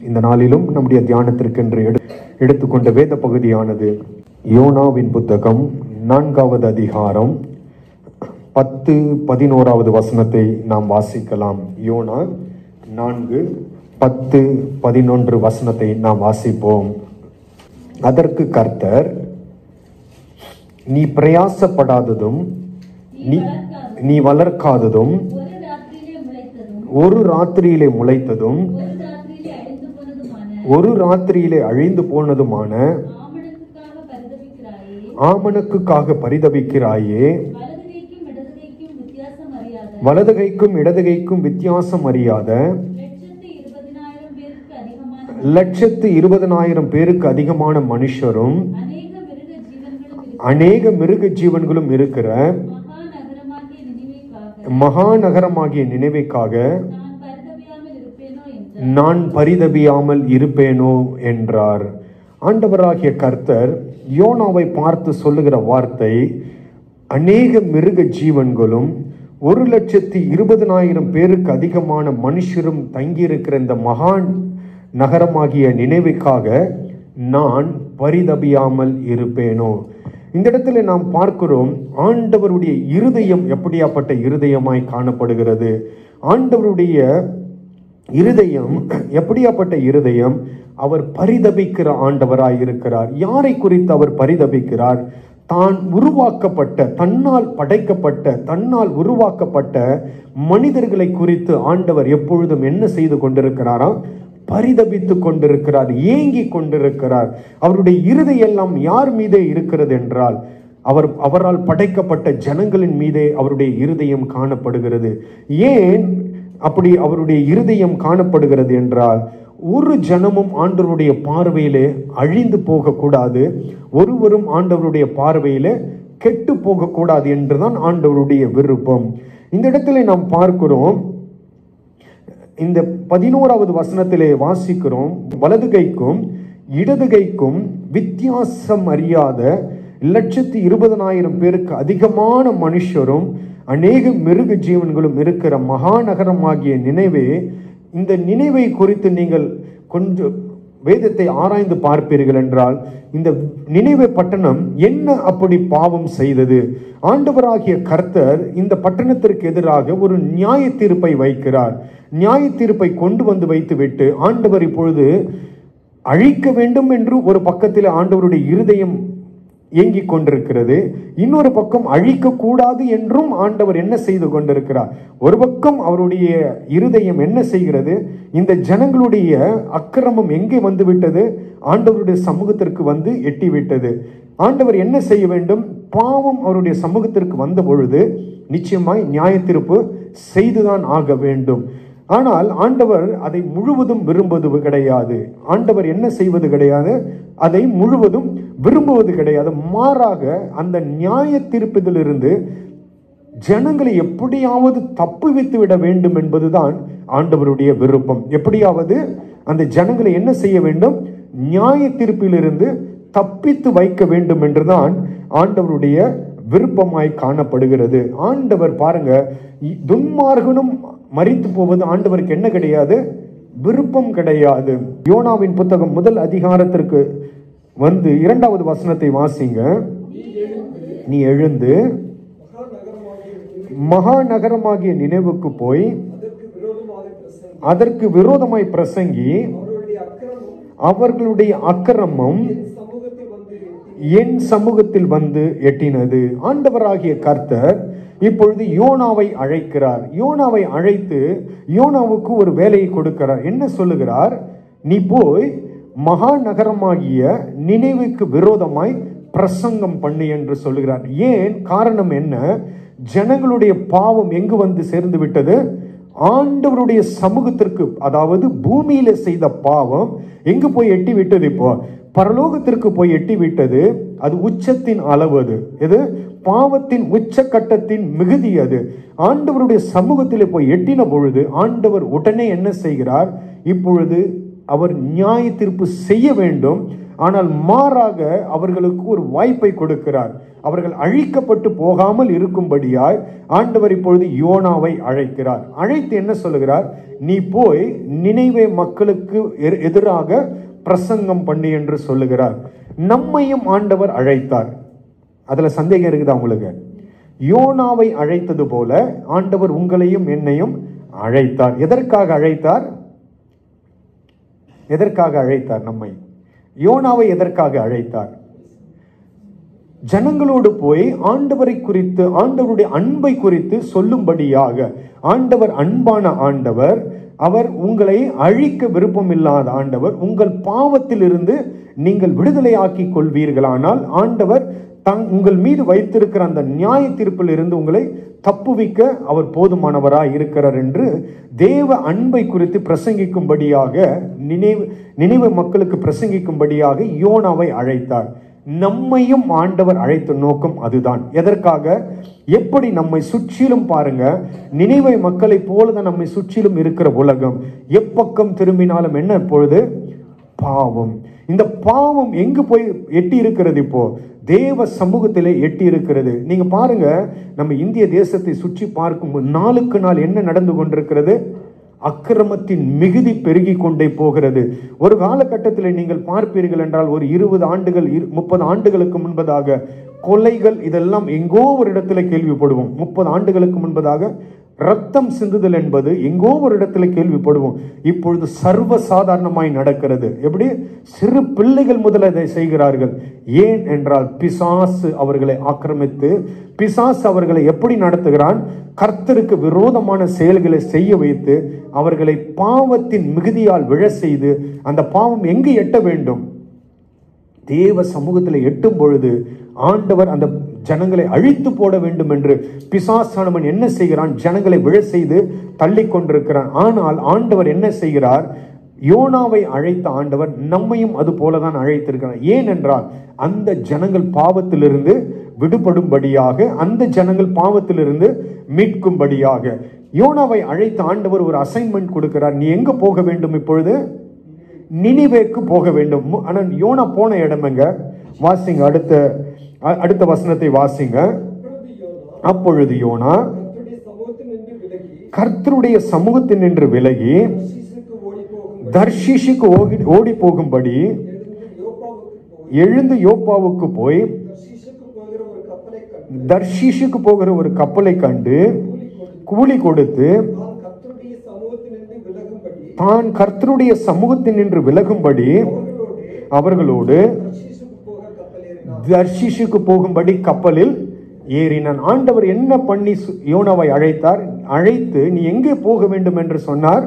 இந்த நாளிலும் நம்முடைய தியானத்திற்கென்று எடுத்துக்கொண்ட வேத பகுதியானது யோனாவின் புத்தகம் 4வது அதிகாரம் 10-11 வசனத்தை நாம் வாசிக்கலாம். யோனா 4:10-11 வசனத்தை நாம் வாசிப்போம். அதற்கு கர்த்தர், நீ பிரயாசப்படாததும் நீ வளர்க்காததும் ஒரு ராத்திரியிலே முளைத்ததும் ஒரு ராத்திரியிலே அழிந்து போனதுமான ஆமணக்குக்காக பரிதபிக்கிறாயே, வலதுகைக்கும் இடதுகைக்கும் வித்தியாசம் அறியாத 120,000 பேருக்கு அதிகமான மனுஷரும் அநேக மிருக ஜீவன்களும் இருக்கிற மகாநகரமாகிய நினைவைக்காக நான் பரிதபியாமல் இருப்பேனோ என்றார். ஆண்டவராகிய கர்த்தர் யோனாவை பார்த்து சொல்லுகிற வார்த்தை, அநேக மிருக ஜீவன்களும் 120,000 பேருக்கு அதிகமான மனுஷரும் தங்கியிருக்கிற இந்த மகான் நகரமாகிய நினைவுக்காக நான் பரிதபியாமல் இருப்பேனோ. இந்த இடத்துல நாம் பார்க்கிறோம், ஆண்டவருடைய இருதயம் எப்படியாப்பட்ட இருதயமாய் காணப்படுகிறது. ஆண்டவருடைய இருதயம் எப்படியாப்பட்ட இருதயம்? அவர் பரிதபிக்கிற ஆண்டவராய் இருக்கிறார். யாரை குறித்து அவர் பரிதபிக்கிறார்? தான் உருவாக்கப்பட்ட, தன்னால் படைக்கப்பட்ட, தன்னால் உருவாக்கப்பட்ட மனிதர்களை குறித்து ஆண்டவர் எப்பொழுதும் என்ன செய்து கொண்டிருக்கிறாராம்? பரிதபித்துக் கொண்டிருக்கிறார், ஏங்கி கொண்டிருக்கிறார். அவருடைய இருதயம் யார் மீதே இருக்கிறது என்றால், அவரால் படைக்கப்பட்ட ஜனங்களின் மீதே அவருடைய இருதயம் காணப்படுகிறது. ஏன் அப்படி அவருடைய இருதயம் காணப்படுகிறது என்றால், ஒரு ஜனமும் ஆண்டவருடைய பார்வையிலே அழிந்து போகக்கூடாது, ஒருவரும் ஆண்டவருடைய பார்வையிலே கெட்டு போகக்கூடாது என்றுதான் ஆண்டவருடைய விருப்பம். இந்த இடத்துல நாம் பார்க்கிறோம், இந்த 11வது வசனத்திலே வாசிக்கிறோம், வலதுகைக்கும் இடதுகைக்கும் வித்தியாசம் அறியாத 120,000 பேருக்கு அதிகமான மனுஷரும் அநேக மிருக ஜீவன்களும் இருக்கிற மகாநகரமாகிய நினைவே. இந்த நினைவை குறித்து நீங்கள் கொஞ்சம் வேதத்தை ஆராய்ந்து பார்ப்பீர்கள் என்றால், இந்த நினைவே பட்டணம் என்ன அப்படி பாவம் செய்தது? ஆண்டவராகிய கர்த்தர் இந்த பட்டணத்திற்கு எதிராக ஒரு நியாய தீர்ப்பை வைக்கிறார். நியாய தீர்ப்பை கொண்டு வந்து வைத்துவிட்டு ஆண்டவர் இப்பொழுது அழிக்க வேண்டும் என்று ஒரு பக்கத்தில் ஆண்டவருடைய இருதயம் ஏங்கிக் கொண்டிருக்கிறது, இன்னொரு பக்கம் அழிக்க கூடாது என்றும் ஆண்டவர் என்ன செய்து கொண்டிருக்கிறார். ஒரு பக்கம் அவருடைய இருதயம் என்ன செய்கிறது? இந்த ஜனங்களுடைய அக்கிரமம் எங்கே வந்து விட்டது? ஆண்டவருடைய சமூகத்திற்கு வந்து எட்டிவிட்டது. ஆண்டவர் என்ன செய்ய வேண்டும்? பாவம் அவருடைய சமூகத்திற்கு வந்த பொழுது நிச்சயமாய் நியாய தீர்ப்பு செய்துதான் ஆக வேண்டும். ஆனால் ஆண்டவர் அதை முழுவதும் விரும்புவது கிடையாது. ஆண்டவர் என்ன செய்வது கிடையாது? அதை முழுவதும் விரும்புவது கிடையாது. மாறாக அந்த நியாய தீர்ப்பிலிருந்து ஜனங்களை எப்படியாவது தப்புவித்து விட வேண்டும் என்பதுதான் ஆண்டவருடைய விருப்பம். எப்படியாவது அந்த ஜனங்களை என்ன செய்ய வேண்டும்? நியாய தீர்ப்பிலிருந்து தப்பித்து வைக்க வேண்டும் என்றுதான் ஆண்டவருடைய விருப்பமாய் காணப்படுகிறது. ஆண்டவர் பாருங்க, துன்மார்கனும் மரித்து போவது ஆண்டவருக்கு என்ன கிடையாது? விருப்பம் கிடையாது. யோனாவின் புத்தகம் 1 அதிகாரத்திற்கு வந்து 2வது வசனத்தை வாசிங்க. நீ எழுந்து மகாநகரமாகிய நினைவுக்கு போய் அதற்கு விரோதமாய் பிரசங்கி, அவர்களுடைய அக்கிரமம் என் சமூகத்தில் வந்து எட்டினது. ஆண்டவராகிய கர்த்தர் இப்பொழுது யோனாவை அழைக்கிறார். யோனாவை அழைத்து யோனாவுக்கு ஒரு வேலையை கொடுக்கிறார். என்ன சொல்லுகிறார்? நீ போய் மகாநகரமாகிய நினைவுக்கு விரோதமாய் பிரசங்கம் பண்ணு என்று சொல்லுகிறார். ஏன்? காரணம் என்ன? ஜனங்களுடைய பாவம் எங்கு வந்து சேர்ந்து விட்டது? ஆண்டவருடைய சமூகத்திற்கு, அதாவது பூமியில செய்த பாவம் எங்கு போய் எட்டி விட்டது? இப்போ பரலோகத்திற்கு போய் எட்டி விட்டது. அது உச்சத்தின் அளவு. அது எது? பாவத்தின் உச்சக்கட்டத்தின் மிகுதி. அது ஆண்டவருடைய சமூகத்திலே போய் எட்டின பொழுது ஆண்டவர் உடனே என்ன செய்கிறார்? இப்பொழுது அவர் நியாய தீர்ப்பு செய்ய வேண்டும். ஆனால் மாறாக அவர்களுக்கு ஒரு வாய்ப்பை கொடுக்கிறார். அவர்கள் அழிக்கப்பட்டு போகாமல் இருக்கும்படியாய் ஆண்டவர் இப்பொழுது யோனாவை அழைக்கிறார். அழைத்து என்ன சொல்லுகிறார்? நீ போய் நினைவே மக்களுக்கு எதிராக பிரசங்கம் பண்ணி என்று சொல்லுகிறார். நம்மையும் ஆண்டவர் அழைத்தார். அதுல சந்தேகம் இருக்குதா உங்களுக்கு? யோனாவை அழைத்தது போல ஆண்டவர் உங்களையும் என்னையும் அழைத்தார். எதற்காக அழைத்தார்? எதற்காக அழைத்தார்? நம்மை யோனாவை எதற்காக அழைத்தார்? ஜனங்களோடு போய் ஆண்டவரை குறித்து, ஆண்டவருடைய அன்பை குறித்து சொல்லும்படியாக. ஆண்டவர் அன்பான ஆண்டவர். அவர் உங்களை அழிக்க விருப்பம் இல்லாத ஆண்டவர். உங்கள் பாவத்தில் இருந்து நீங்கள் விடுதலை ஆக்கி கொள்வீர்களானால் ஆண்டவர் உங்கள் மீது வைத்திருக்கிற அந்த நியாய தீர்ப்பில் இருந்து உங்களை தப்புவிக்க அவர் போதுமானவராய் இருக்கிறார் என்று தேவ அன்பை குறித்து பிரசங்கிக்கும்படியாக, நினைவு மக்களுக்கு பிரசங்கிக்கும்படியாக யோனாவை அழைத்தார். நம்மையும் ஆண்டவர் அழைத்த நோக்கம் அதுதான். எதற்காக? எப்படி நம்மை சுற்றிலும் பாருங்க, நினைவை மக்களை போலதான் நம்மை சுற்றிலும் இருக்கிற உலகம். எப்பக்கம் திரும்பினாலும் என்ன இப்பொழுது? பாவம். இந்த பாவம் எங்கு போய் எட்டி இருக்கிறது? இப்போ தேவ சமூகத்திலே எட்டி இருக்கிறது. நீங்க பாருங்க, நம்ம இந்திய தேசத்தை சுற்றி பார்க்கும்போது நாளுக்கு நாள் என்ன நடந்து கொண்டிருக்கிறது? அக்கிரமத்தின் மிகுதி பெருகி கொண்டே போகிறது. ஒரு காலகட்டத்தில் நீங்கள் பார்ப்பீர்கள் என்றால், ஒரு 20 ஆண்டுகள் 30 ஆண்டுகளுக்கு முன்பதாக கொலைகள் இதெல்லாம் எங்கோ ஒரு இடத்துல கேள்விப்படுவோம். 30 ஆண்டுகளுக்கு முன்பதாக ரத்தம் சிந்துதல் என்பது எங்கோ ஒரு இடத்துல கேள்விப்படுவோம். இப்பொழுது சர்வ சாதாரணமாய் நடக்கிறது. எப்படி? சிறு பிள்ளைகள் முதல் அதை செய்கிறார்கள். ஏன் என்றால் பிசாசு அவர்களை ஆக்கிரமித்து, பிசாசு அவர்களை எப்படி நடத்துகிறான்? கர்த்தருக்கு விரோதமான செயல்களை செய்ய வைத்து அவர்களை பாவத்தின் மிகுதியால் விழ செய்து, அந்த பாவம் எங்கு எட்ட வேண்டும்? தேவ சமூகத்தில் எட்டும் பொழுது ஆண்டவர் அந்த ஜனங்களை அழித்து போட வேண்டும் என்று பிசாசானவன் என்ன செய்கிறான்? ஜனங்களை விழ செய்து தள்ளி கொண்டிருக்கிறான். ஆனால் ஆண்டவர் என்ன செய்கிறார்? யோனாவை அழைத்த ஆண்டவர் நம்மையும் அது போலதான் அழைத்திருக்கிறார். ஏனென்றால் அந்த ஜனங்கள் பாவத்திலிருந்து விடுபடும்படியாக, அந்த ஜனங்கள் பாவத்திலிருந்து மீட்கும்படியாக யோனாவை அழைத்த ஆண்டவர் ஒரு அசைன்மெண்ட் கொடுக்கிறார். நீ எங்க போக வேண்டும்? இப்பொழுது நினிவேக்கு போக வேண்டும். ஆனால் யோனா போன இடமெங்க? வாசிங்க, அடுத்த வசனத்தை வாசிங்க. அப்பொழுது யோனா கர்த்தருடைய சமூகத்தில் நின்று விலகி தர்ஷீஷுக்கு ஓடி போகும்படி எழுந்து யோப்பாவுக்கு போய் தர்ஷீஷுக்கு போகிற ஒரு கப்பலை கண்டு கூலி கொடுத்து தான் கர்த்தருடைய சமூகத்தில் நின்று விலகும்படி அவர்களோடு தர்ஷீஷுக்கு போகும்படி கப்பலில் ஏறினான். ஆண்டவர் என்ன பண்ணி யோனாவை அழைத்தார்? அழைத்து நீ எங்கே போக வேண்டும் என்று சொன்னார்?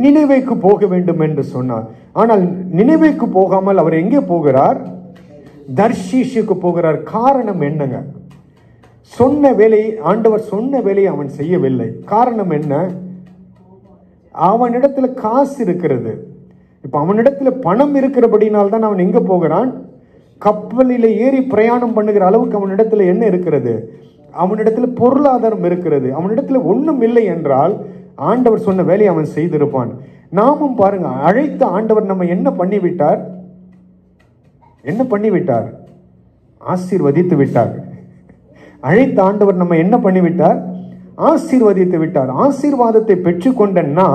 நினைவேக்கு போக வேண்டும் என்று சொன்னார். ஆனால் நினைவேக்கு போகாமல் அவர் எங்கே போகிறார்? தர்ஷீஷுக்கு போகிறார். காரணம் என்னங்க? சொன்ன வேலையை, ஆண்டவர் சொன்ன வேலையை அவன் செய்யவில்லை. காரணம் என்ன? அவனிடத்துல காசு இருக்கிறது. இப்ப அவனிடத்துல பணம் இருக்கிறபடினால்தான் அவன் எங்க போகிறான்? கப்பலில் ஏறி பிரயாணம் பண்ணுகிற அளவுக்கு அவனிடத்துல என்ன இருக்கிறது? அவனிடத்துல பொருளாதாரம் இருக்கிறது. அவனிடத்துல ஒண்ணும் இல்லை என்றால் ஆண்டவர் சொன்ன வேலையை அவன் செய்திருப்பான். நாமும் பாருங்க, அழைத்த ஆண்டவர் நம்ம என்ன பண்ணிவிட்டார்? என்ன பண்ணிவிட்டார்? ஆசீர்வதித்து விட்டார். அழைத்த ஆண்டவர் நம்ம என்ன பண்ணிவிட்டார்? ஆசீர்வதித்து விட்டார். ஆசீர்வாதத்தை பெற்றுக்கொண்டன்னா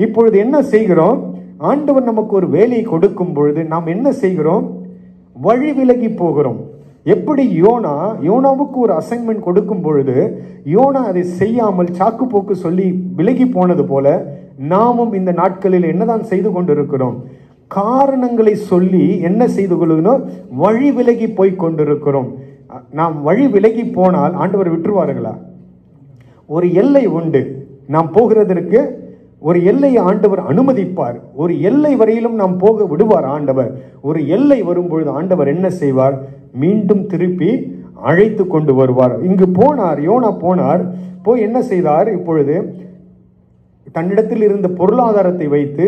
இப்பொழுது என்ன செய்கிறோம்? ஆண்டவர் நமக்கு ஒரு வேலையை கொடுக்கும் பொழுது நாம் என்ன செய்கிறோம்? வழி விலகி போகிறோம். எப்படி யோனாவுக்கு ஒரு அசைன்மெண்ட் கொடுக்கும் பொழுது யோனா அதை செய்யாமல் சாக்கு போக்கு சொல்லி விலகி போனது போல நாமும் இந்த நாட்களில் என்னதான் செய்து கொண்டிருக்கிறோம்? காரணங்களை சொல்லி என்ன செய்து கொள்கிறோம்? வழி விலகி போய் கொண்டிருக்கிறோம். நாம் வழி விலகி போனால் ஆண்டவர் விட்டுருவாருங்களா? ஒரு எல்லை உண்டு. நாம் போகிறதற்கு ஒரு எல்லையை ஆண்டவர் அனுமதிப்பார். ஒரு எல்லை வரையிலும் நாம் போக விடுவார் ஆண்டவர். ஒரு எல்லை வரும்பொழுது ஆண்டவர் என்ன செய்வார்? மீண்டும் திருப்பி அழைத்து கொண்டு வருவார். இங்கு போனார், யோனா போனார். போய் என்ன செய்தார்? இப்பொழுது தன்னிடத்தில் இருந்த பொருளாதாரத்தை வைத்து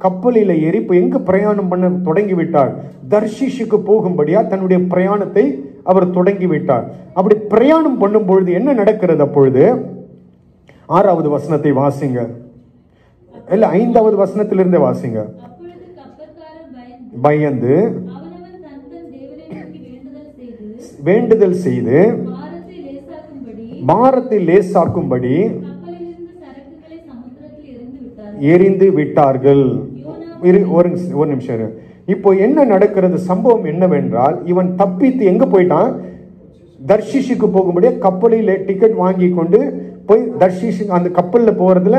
கப்பலில் ஏறி இப்போ எங்கு பிரயாணம் பண்ண தொடங்கிவிட்டார்? தர்ஷீஷுக்கு போகும்படியா தன்னுடைய பிரயாணத்தை அவர் தொடங்கிவிட்டார். அப்படி பிரயாணம் பண்ணும் பொழுது என்ன நடக்கிறது? அப்பொழுது 6வது வசனத்தை வாசிங்க. இல்ல 5வது வசனத்திலிருந்தே வாசிங்க. பயந்து வேண்டுதல் செய்து பாரத்தை லேசாக்கும்படி எரிந்து விட்டார்கள். ஒரு நிமிஷம். இப்போ என்ன நடக்கிறது? சம்பவம் என்னவென்றால், இவன் தப்பித்து எங்க போயிட்டான்? தர்ஷீஷுக்கு போகும்படியா கப்பலில் டிக்கெட் வாங்கி கொண்டு போய் தர்ஷீஷ் அந்த கப்பலில் போறதுல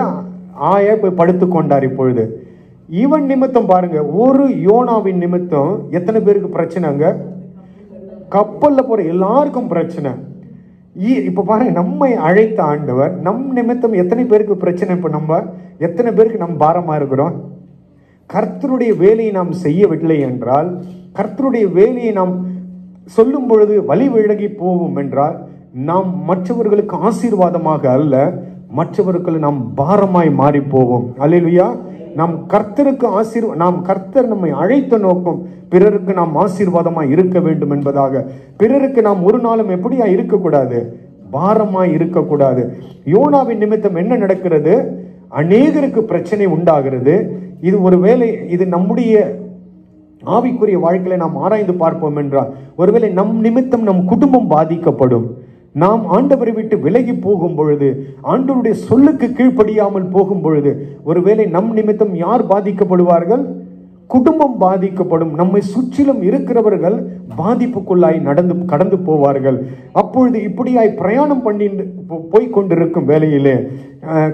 ஆயா போய் படுத்து கொண்டார். இப்பொழுது இவன் நிமித்தம் பாருங்க, ஒரு யோனாவின் நிமித்தம் எத்தனை பேருக்கு பிரச்சனைங்க? கப்பல்ல போற எல்லாருக்கும் பிரச்சனை. இப்ப பாருங்க, நம்மை அழைத்த ஆண்டவர் நம் நிமித்தம் எத்தனை பேருக்கு பிரச்சனை? இப்ப நம்ம எத்தனை பேருக்கு நம்ம பாரமா இருக்கிறோம்? கர்த்தருடைய வேலையை நாம் செய்யவில்லை என்றால், கர்த்தருடைய வேலையை நாம் சொல்லும் பொழுது வழி விலகி போவோம் என்றால், நாம் மற்றவர்களுக்கு ஆசீர்வாதமாக அல்ல, மற்றவர்களுக்கு நாம் பாரமாய் மாறி போவோம். அல்லேலூயா. நாம் கர்த்தருக்கு நாம் கர்த்தர் நம்மை அழைத்த நோக்கம் பிறருக்கு நாம் ஆசீர்வாதமாய் இருக்க வேண்டும் என்பதாக. பிறருக்கு நாம் ஒரு நாளும் எப்படியா இருக்கக்கூடாது? பாரமாய் இருக்கக்கூடாது. யோனாவின் நிமித்தம் என்ன நடக்கிறது? அநேகருக்கு பிரச்சனை உண்டாகிறது. இது ஒருவேளை இது நம்முடைய ஆவிக்குரிய வாழ்க்கையில நாம் ஆராய்ந்து பார்ப்போம் என்றால், ஒருவேளை நம் நிமித்தம் நம் குடும்பம் பாதிக்கப்படும். நாம் ஆண்டவரை விட்டு விலகி போகும் பொழுது, ஆண்டவருடைய சொல்லுக்கு கீழ்ப்படியாமல் போகும் பொழுது, ஒருவேளை நம் நிமித்தம் யார் பாதிக்கப்படுவார்கள்? குடும்பம் பாதிக்கப்படும். நம்மை சுற்றிலும் இருக்கிறவர்கள் பாதிப்புக்குள்ளாய் கடந்து போவார்கள். அப்பொழுது இப்படியாய் பிரயாணம் பண்ணி போய்கொண்டிருக்கும் வேளையிலே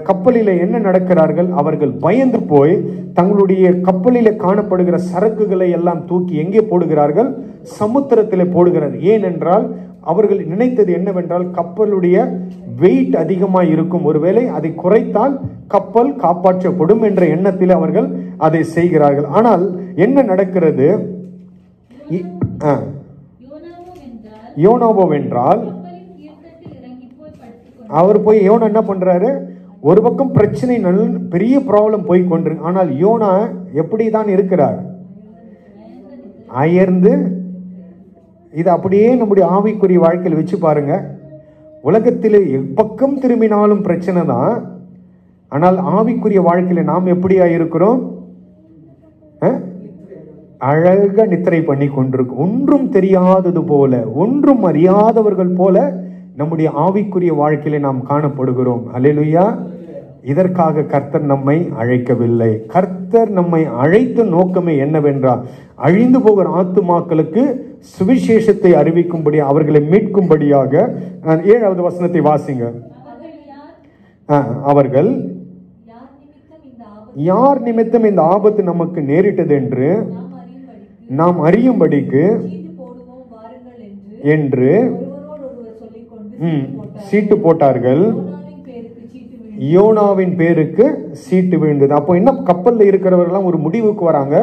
கப்பலிலே என்ன நடக்கிறார்கள்? அவர்கள் பயந்து போய் தங்களுடைய கப்பலிலே காணப்படுகிற சரக்குகளை எல்லாம் தூக்கி எங்கே போடுகிறார்கள்? சமுத்திரத்திலே போடுகிறார். ஏனென்றால் அவர்கள் நினைத்தது என்னவென்றால், கப்பலுடைய வெயிட் அதிகமாக இருக்கும், ஒருவேளை அதை குறைத்தால் கப்பல் காப்பாற்றப்படும் என்ற எண்ணத்தில் அவர்கள் அதை செய்கிறார்கள். ஆனால் என்ன நடக்கிறது? யோனாவோ என்றால் அவர் போய் யோனா என்ன பண்றாரு? ஒரு பக்கம் பிரச்சனை பெரிய ப்ராப்ளம் போய் கொண்டிருக்கு. ஆனால் யோனா எப்படிதான் இருக்கிறார்? அயர்ந்து. இது அப்படியே நம்முடைய ஆவிக்குரிய வாழ்க்கையில் வச்சு பாருங்க. உலகத்திலே எப்பக்கம் திரும்பினாலும் பிரச்சனை தான். ஆனால் ஆவிக்குரிய வாழ்க்கையில நாம் எப்படியா இருக்கிறோம்? அழகா நித்திரை பண்ணி கொண்டிருக்கும். ஒன்றும் தெரியாதது போல, ஒன்றும் அறியாதவர்கள் போல நம்முடைய ஆவிக்குரிய வாழ்க்கையில நாம் காணப்படுகிறோம். அல்லேலூயா. இதற்காக கர்த்தர் நம்மை அழைக்கவில்லை. கர்த்தர் நம்மை அழைத்த நோக்கமே என்னவென்றால், அழிந்து போகிற ஆத்துமாக்களுக்கு சுவிசேஷத்தை அறிவிக்கும்படி, அவர்களை மீட்கும்படியாக. 7வது வசனத்தை வாசிங்க. அவர்கள் யார் நிமித்தம் இந்த ஆபத்து நமக்கு நேரிட்டது என்று நாம் அறியும்படிக்கு என்று சீட்டு போட்டார்கள். யோனாவின் பேருக்கு சீட்டு விழுந்தது. அப்போ என்ன, கப்பல்ல இருக்கிறவர்கள் ஒரு முடிவுக்கு வராங்க.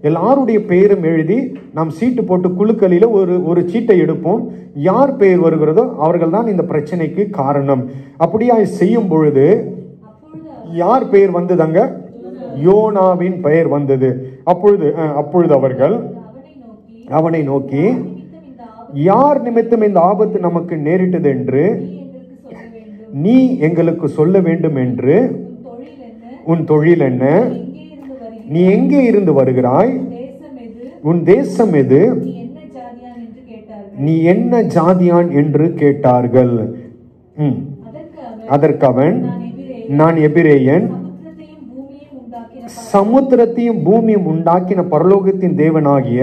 எல்லாருடைய பெயரும் எழுதி நாம் சீட்டு போட்டு குழுக்களில ஒரு சீட்டை எடுப்போம். யார் பெயர் வருகிறதோ அவர்கள் தான் இந்த பிரச்சனைக்கு காரணம். அப்படியா செய்யும் பொழுது யார் பெயர் வந்ததுங்க? யோனாவின் பெயர் வந்தது. அப்பொழுது அவர்கள் அவனை நோக்கி, யார் நிமித்தம் இந்த ஆபத்து நமக்கு நேரிட்டது என்று நீ எங்களுக்கு சொல்ல வேண்டும் என்று. உன் தொழில் என்ன? நீ எங்கே இருந்து வருகிறாய்? உன் தேசம் எது? நீ என்ன ஜாதியான் என்று கேட்டார்கள். அதற்கு அவன், நான் எபிரேயன், சமுத்திரத்தையும் பூமியும் உண்டாக்கின பரலோகத்தின் தேவனாகிய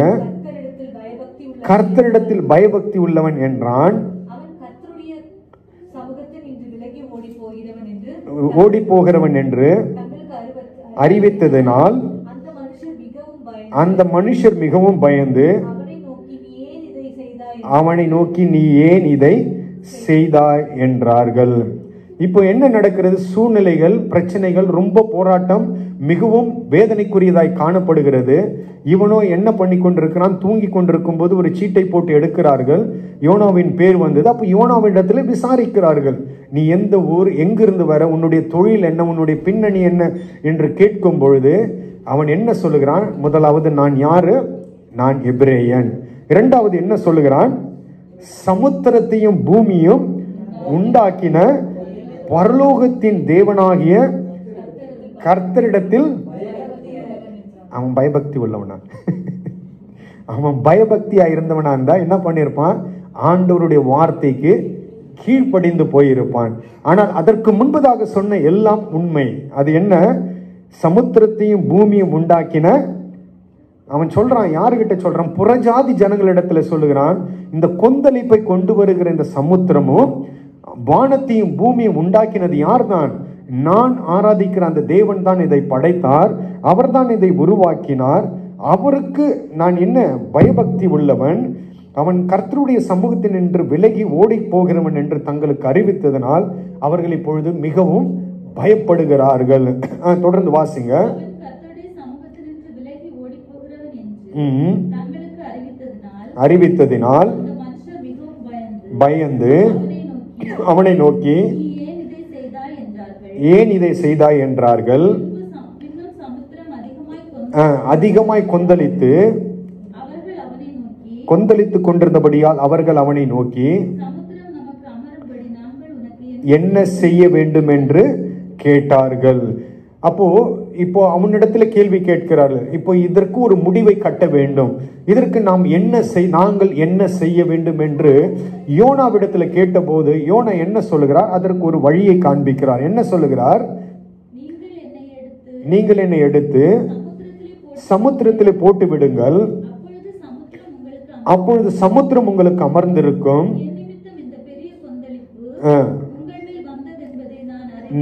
கர்த்தரிடத்தில் பயபக்தி உள்ளவன் என்றான். ஓடி போகிறவன் என்று அறிவித்ததனால் அந்த மனுஷர் மிகவும் பயந்து அவனை நோக்கி, நீ ஏன் இதை செய்தாய் என்றார்கள். இப்போ என்ன நடக்கிறது? சூழ்நிலைகள், பிரச்சனைகள், ரொம்ப போராட்டம், மிகவும் வேதனைக்குரியதாய் காணப்படுகிறது. இவனோ என்ன பண்ணி கொண்டிருக்கிறான்? தூங்கி கொண்டிருக்கும் போது ஒரு சீட்டை போட்டு எடுக்கிறார்கள். யோனாவின் பேர் வந்தது. அப்ப யோனாவிடத்துல விசாரிக்கிறார்கள், நீ எந்த ஊர், எங்கிருந்து வர, உன்னுடைய தொழில் என்ன, உன்னுடைய பின்னணி என்ன என்று கேட்கும் பொழுது அவன் என்ன சொல்லுகிறான்? முதலாவது, நான் யாரு? நான் எபிரேயன். இரண்டாவது என்ன சொல்லுகிறான்? சமுத்திரத்தையும் பூமியும் உண்டாக்கின பரலோகத்தின் தேவனாகிய கர்த்தரிடத்தில். அவன் பயபக்தி உள்ளவனா? அவன் பயபக்தியா இருந்தவனா இருந்தா என்ன பண்ணிருப்பான்? ஆண்டவருடைய வார்த்தைக்கு கீழ்ப்படிந்து போயிருப்பான். ஆனால் அதற்கு முன்பதாக சொன்ன எல்லாம் உண்மை. அது என்ன? சமுத்திரத்தையும் பூமியும் உண்டாக்கின அவன் சொல்றான். யாருகிட்ட சொல்றான்? புறஜாதி ஜனங்களிடத்துல சொல்லுகிறான். இந்த கொந்தளிப்பை கொண்டு வருகிற இந்த சமுத்திரமும் வானத்தையும் பூமியும் உண்டாக்கினது யார் தான்? நான் ஆராதிக்கிற அந்த தேவன் தான் இதை படைத்தார், அவர்தான் இதை உருவாக்கினார், அவருக்கு நான் என்ன பயபக்தி உள்ளவன், அவன் கர்த்தருடைய சமூகத்தில் நின்று விலகி ஓடி போகிறவன் என்று தங்களுக்கு அறிவித்ததனால் அவர்கள் இப்பொழுது மிகவும் பயப்படுகிறார்கள். தொடர்ந்து வாசிங்க. அறிவித்ததினால் பயந்து அவனை நோக்கி ஏன் இதை செய்தாய் என்றார்கள். அதிகமாய் கொந்தளித்து கொண்டிருந்தபடியால் அவர்கள் அவனை நோக்கி என்ன செய்ய வேண்டும் என்று கேட்டார்கள். இப்போ அவனிடத்துல கேள்வி கேட்கிறார்கள். இப்போ இதற்கு ஒரு முடிவை கட்ட வேண்டும், இதற்கு நாங்கள் என்ன செய்ய வேண்டும் என்று யோனாவிடத்துல கேட்டபோது யோனா என்ன சொல்லுகிறார்? அதற்கு ஒரு வழியை காண்பிக்கிறார். என்ன சொல்லுகிறார்? நீங்கள் என்னை எடுத்து சமுத்திரத்திலே போட்டு விடுங்கள், அப்பொழுது சமுத்திரம் உங்களுக்கு அமர்ந்திருக்கும்,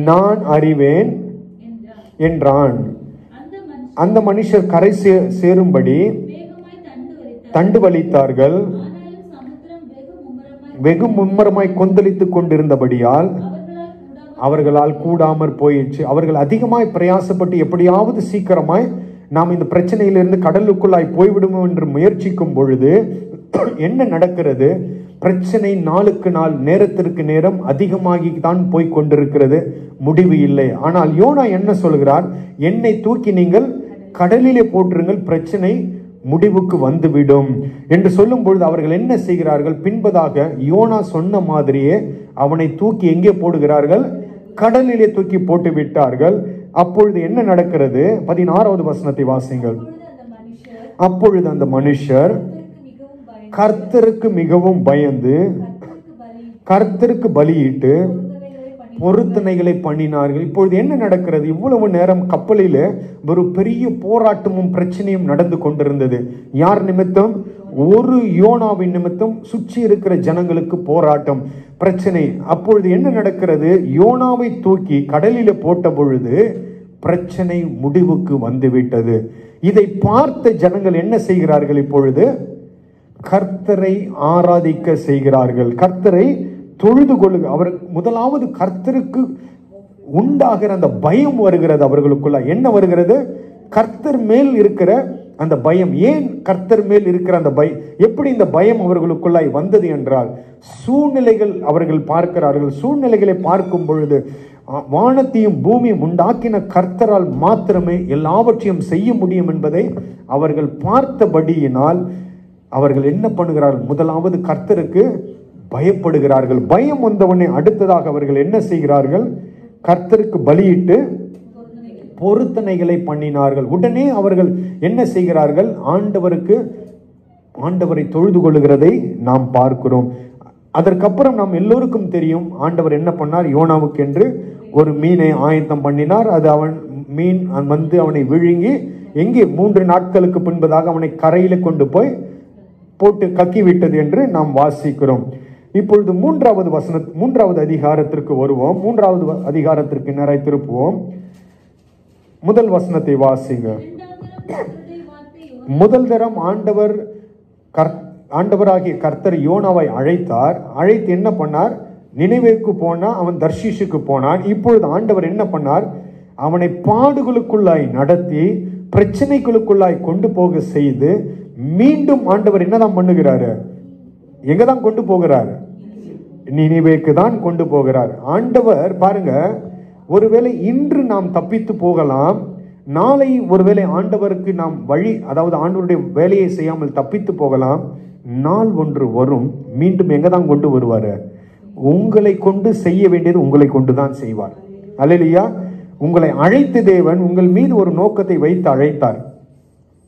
நான் அறிவேன் என்றான். அந்த மனுஷர் கரை சேரும்படி தண்டு வலித்தார்கள். வெகு மும்முரமாய் கொந்தளித்துக் கொண்டிருந்தபடியால் அவர்களால் கூடாமற் போயிடுச்சு. அவர்கள் அதிகமாய் பிரயாசப்பட்டு எப்படியாவது சீக்கிரமாய் நாம் இந்த பிரச்சனையிலிருந்து கடலுக்குள்ளாய் போய்விடுவோம் என்று முயற்சிக்கும் பொழுது என்ன நடக்கிறது? பிரச்சனை நாளுக்கு நாள் நேரத்திற்கு நேரம் அதிகமாகி தான் போய் கொண்டிருக்கிறது, முடிவு இல்லை. ஆனால் யோனா என்ன சொல்கிறார்? என்னை தூக்கி நீங்கள் கடலிலே போட்டுருங்கள், பிரச்சனை முடிவுக்கு வந்துவிடும் என்று சொல்லும் பொழுது அவர்கள் என்ன செய்கிறார்கள்? பின்பதாக யோனா சொன்ன மாதிரியே அவனை தூக்கி எங்கே போடுகிறார்கள்? கடலிலே தூக்கி போட்டு விட்டார்கள். அப்பொழுது என்ன நடக்கிறது? 16வது வசனத்தை வாசிங்கள். அப்பொழுது அந்த மனுஷர் கர்த்தருக்கு மிகவும் பயந்து கர்த்தருக்கு பலியிட்டு பொருத்தனைகளை பண்ணினார்கள். இப்பொழுது என்ன நடக்கிறது? இவ்வளவு நேரம் கப்பலில் ஒரு பெரிய போராட்டமும் பிரச்சனையும் நடந்து கொண்டிருந்தது. யார் நிமித்தம்? ஒரு யோனாவின் நிமித்தம் சுற்றி இருக்கிற ஜனங்களுக்கு போராட்டம், பிரச்சனை. அப்பொழுது என்ன நடக்கிறது? யோனாவை தூக்கி கடலில போட்ட பொழுது பிரச்சனை முடிவுக்கு வந்துவிட்டது. இதை பார்த்த ஜனங்கள் என்ன செய்கிறார்கள்? இப்பொழுது கர்த்தரை ஆராதிக்க செய்கிறார்கள், கர்த்தரை தொழுது கொள்ளுங்க. அவர் முதலாவது கர்த்தருக்கு உண்டாகிற அந்த பயம் வருகிறது அவர்களுக்குள்ள. என்ன வருகிறது? கர்த்தர் மேல் இருக்கிற அந்த பயம். ஏன் கர்த்தர் மேல் இருக்கிற அந்த பயம்? எப்படி இந்த பயம் அவர்களுக்குள்ளாய் வந்தது என்றால், சூழ்நிலைகள் அவர்கள் பார்க்கிறார்கள். சூழ்நிலைகளை பார்க்கும் பொழுது வானத்தையும் பூமியும் உண்டாக்கின கர்த்தரால் மாத்திரமே எல்லாவற்றையும் செய்ய முடியும் என்பதை அவர்கள் பார்த்தபடியினால் அவர்கள் என்ன பண்ணுகிறார்கள்? முதலாவது கர்த்தருக்கு பயப்படுகிறார்கள். பயம் வந்தவனே அடுத்ததாக அவர்கள் என்ன செய்கிறார்கள்? கர்த்தருக்கு பலியிட்டு பொருத்தனைகளை பண்ணினார்கள். உடனே அவர்கள் என்ன செய்கிறார்கள்? ஆண்டவரை தொழுது கொள்ளுகிறதை நாம் பார்க்கிறோம். அதற்கப்புறம் நாம் எல்லோருக்கும் தெரியும், ஆண்டவர் என்ன பண்ணார்? யோனாவுக்கு என்று ஒரு மீனை ஆயத்தம் பண்ணினார். அது மீன் வந்து அவனை விழுங்கி எங்கே 3 நாட்களுக்கு பின்பதாக அவனை கரையில கொண்டு போய் போட்டு கக்கி விட்டது என்று நாம் வாசிக்கிறோம். இப்பொழுது 3வது அதிகாரத்திற்கு வருவோம். 3வது அதிகாரத்திற்கு நேராய் திருப்புவோம். முதல் வசனத்தை வாசிங்க. முதல் தரம் ஆண்டவராகிய கர்த்தர் யோனாவை அழைத்தார். அழைத்து என்ன பண்ணார்? நினைவேக்கு போனா, அவன் தர்ஷீஷுக்கு போனான். இப்பொழுது ஆண்டவர் என்ன பண்ணார்? அவனை பாடுகளுக்குள்ளாய் நடத்தி பிரச்சனைகளுக்குள்ளாய் கொண்டு போக செய்து மீண்டும் ஆண்டவர் என்னதான் பண்ணுகிறாரு? எங்கதான் கொண்டு போகிறார்? நினைவேக்கு தான் கொண்டு போகிறார். ஆண்டவர் பாருங்க, ஒருவேளை இன்று நாம் தப்பித்து போகலாம், நாளை ஒருவேளை ஆண்டவருக்கு நாம் வழி, அதாவது ஆண்டவருடைய வேலையை செய்யாமல் தப்பித்து போகலாம். நாள் ஒன்று வரும், மீண்டும் எங்கதான் கொண்டு வருவாரு? உங்களை கொண்டு செய்ய வேண்டியது உங்களை கொண்டு தான் செய்வார். அல்லேலூயா. உங்களை அழைத்த தேவன் உங்கள் மீது ஒரு நோக்கத்தை வைத்து அழைத்தார்.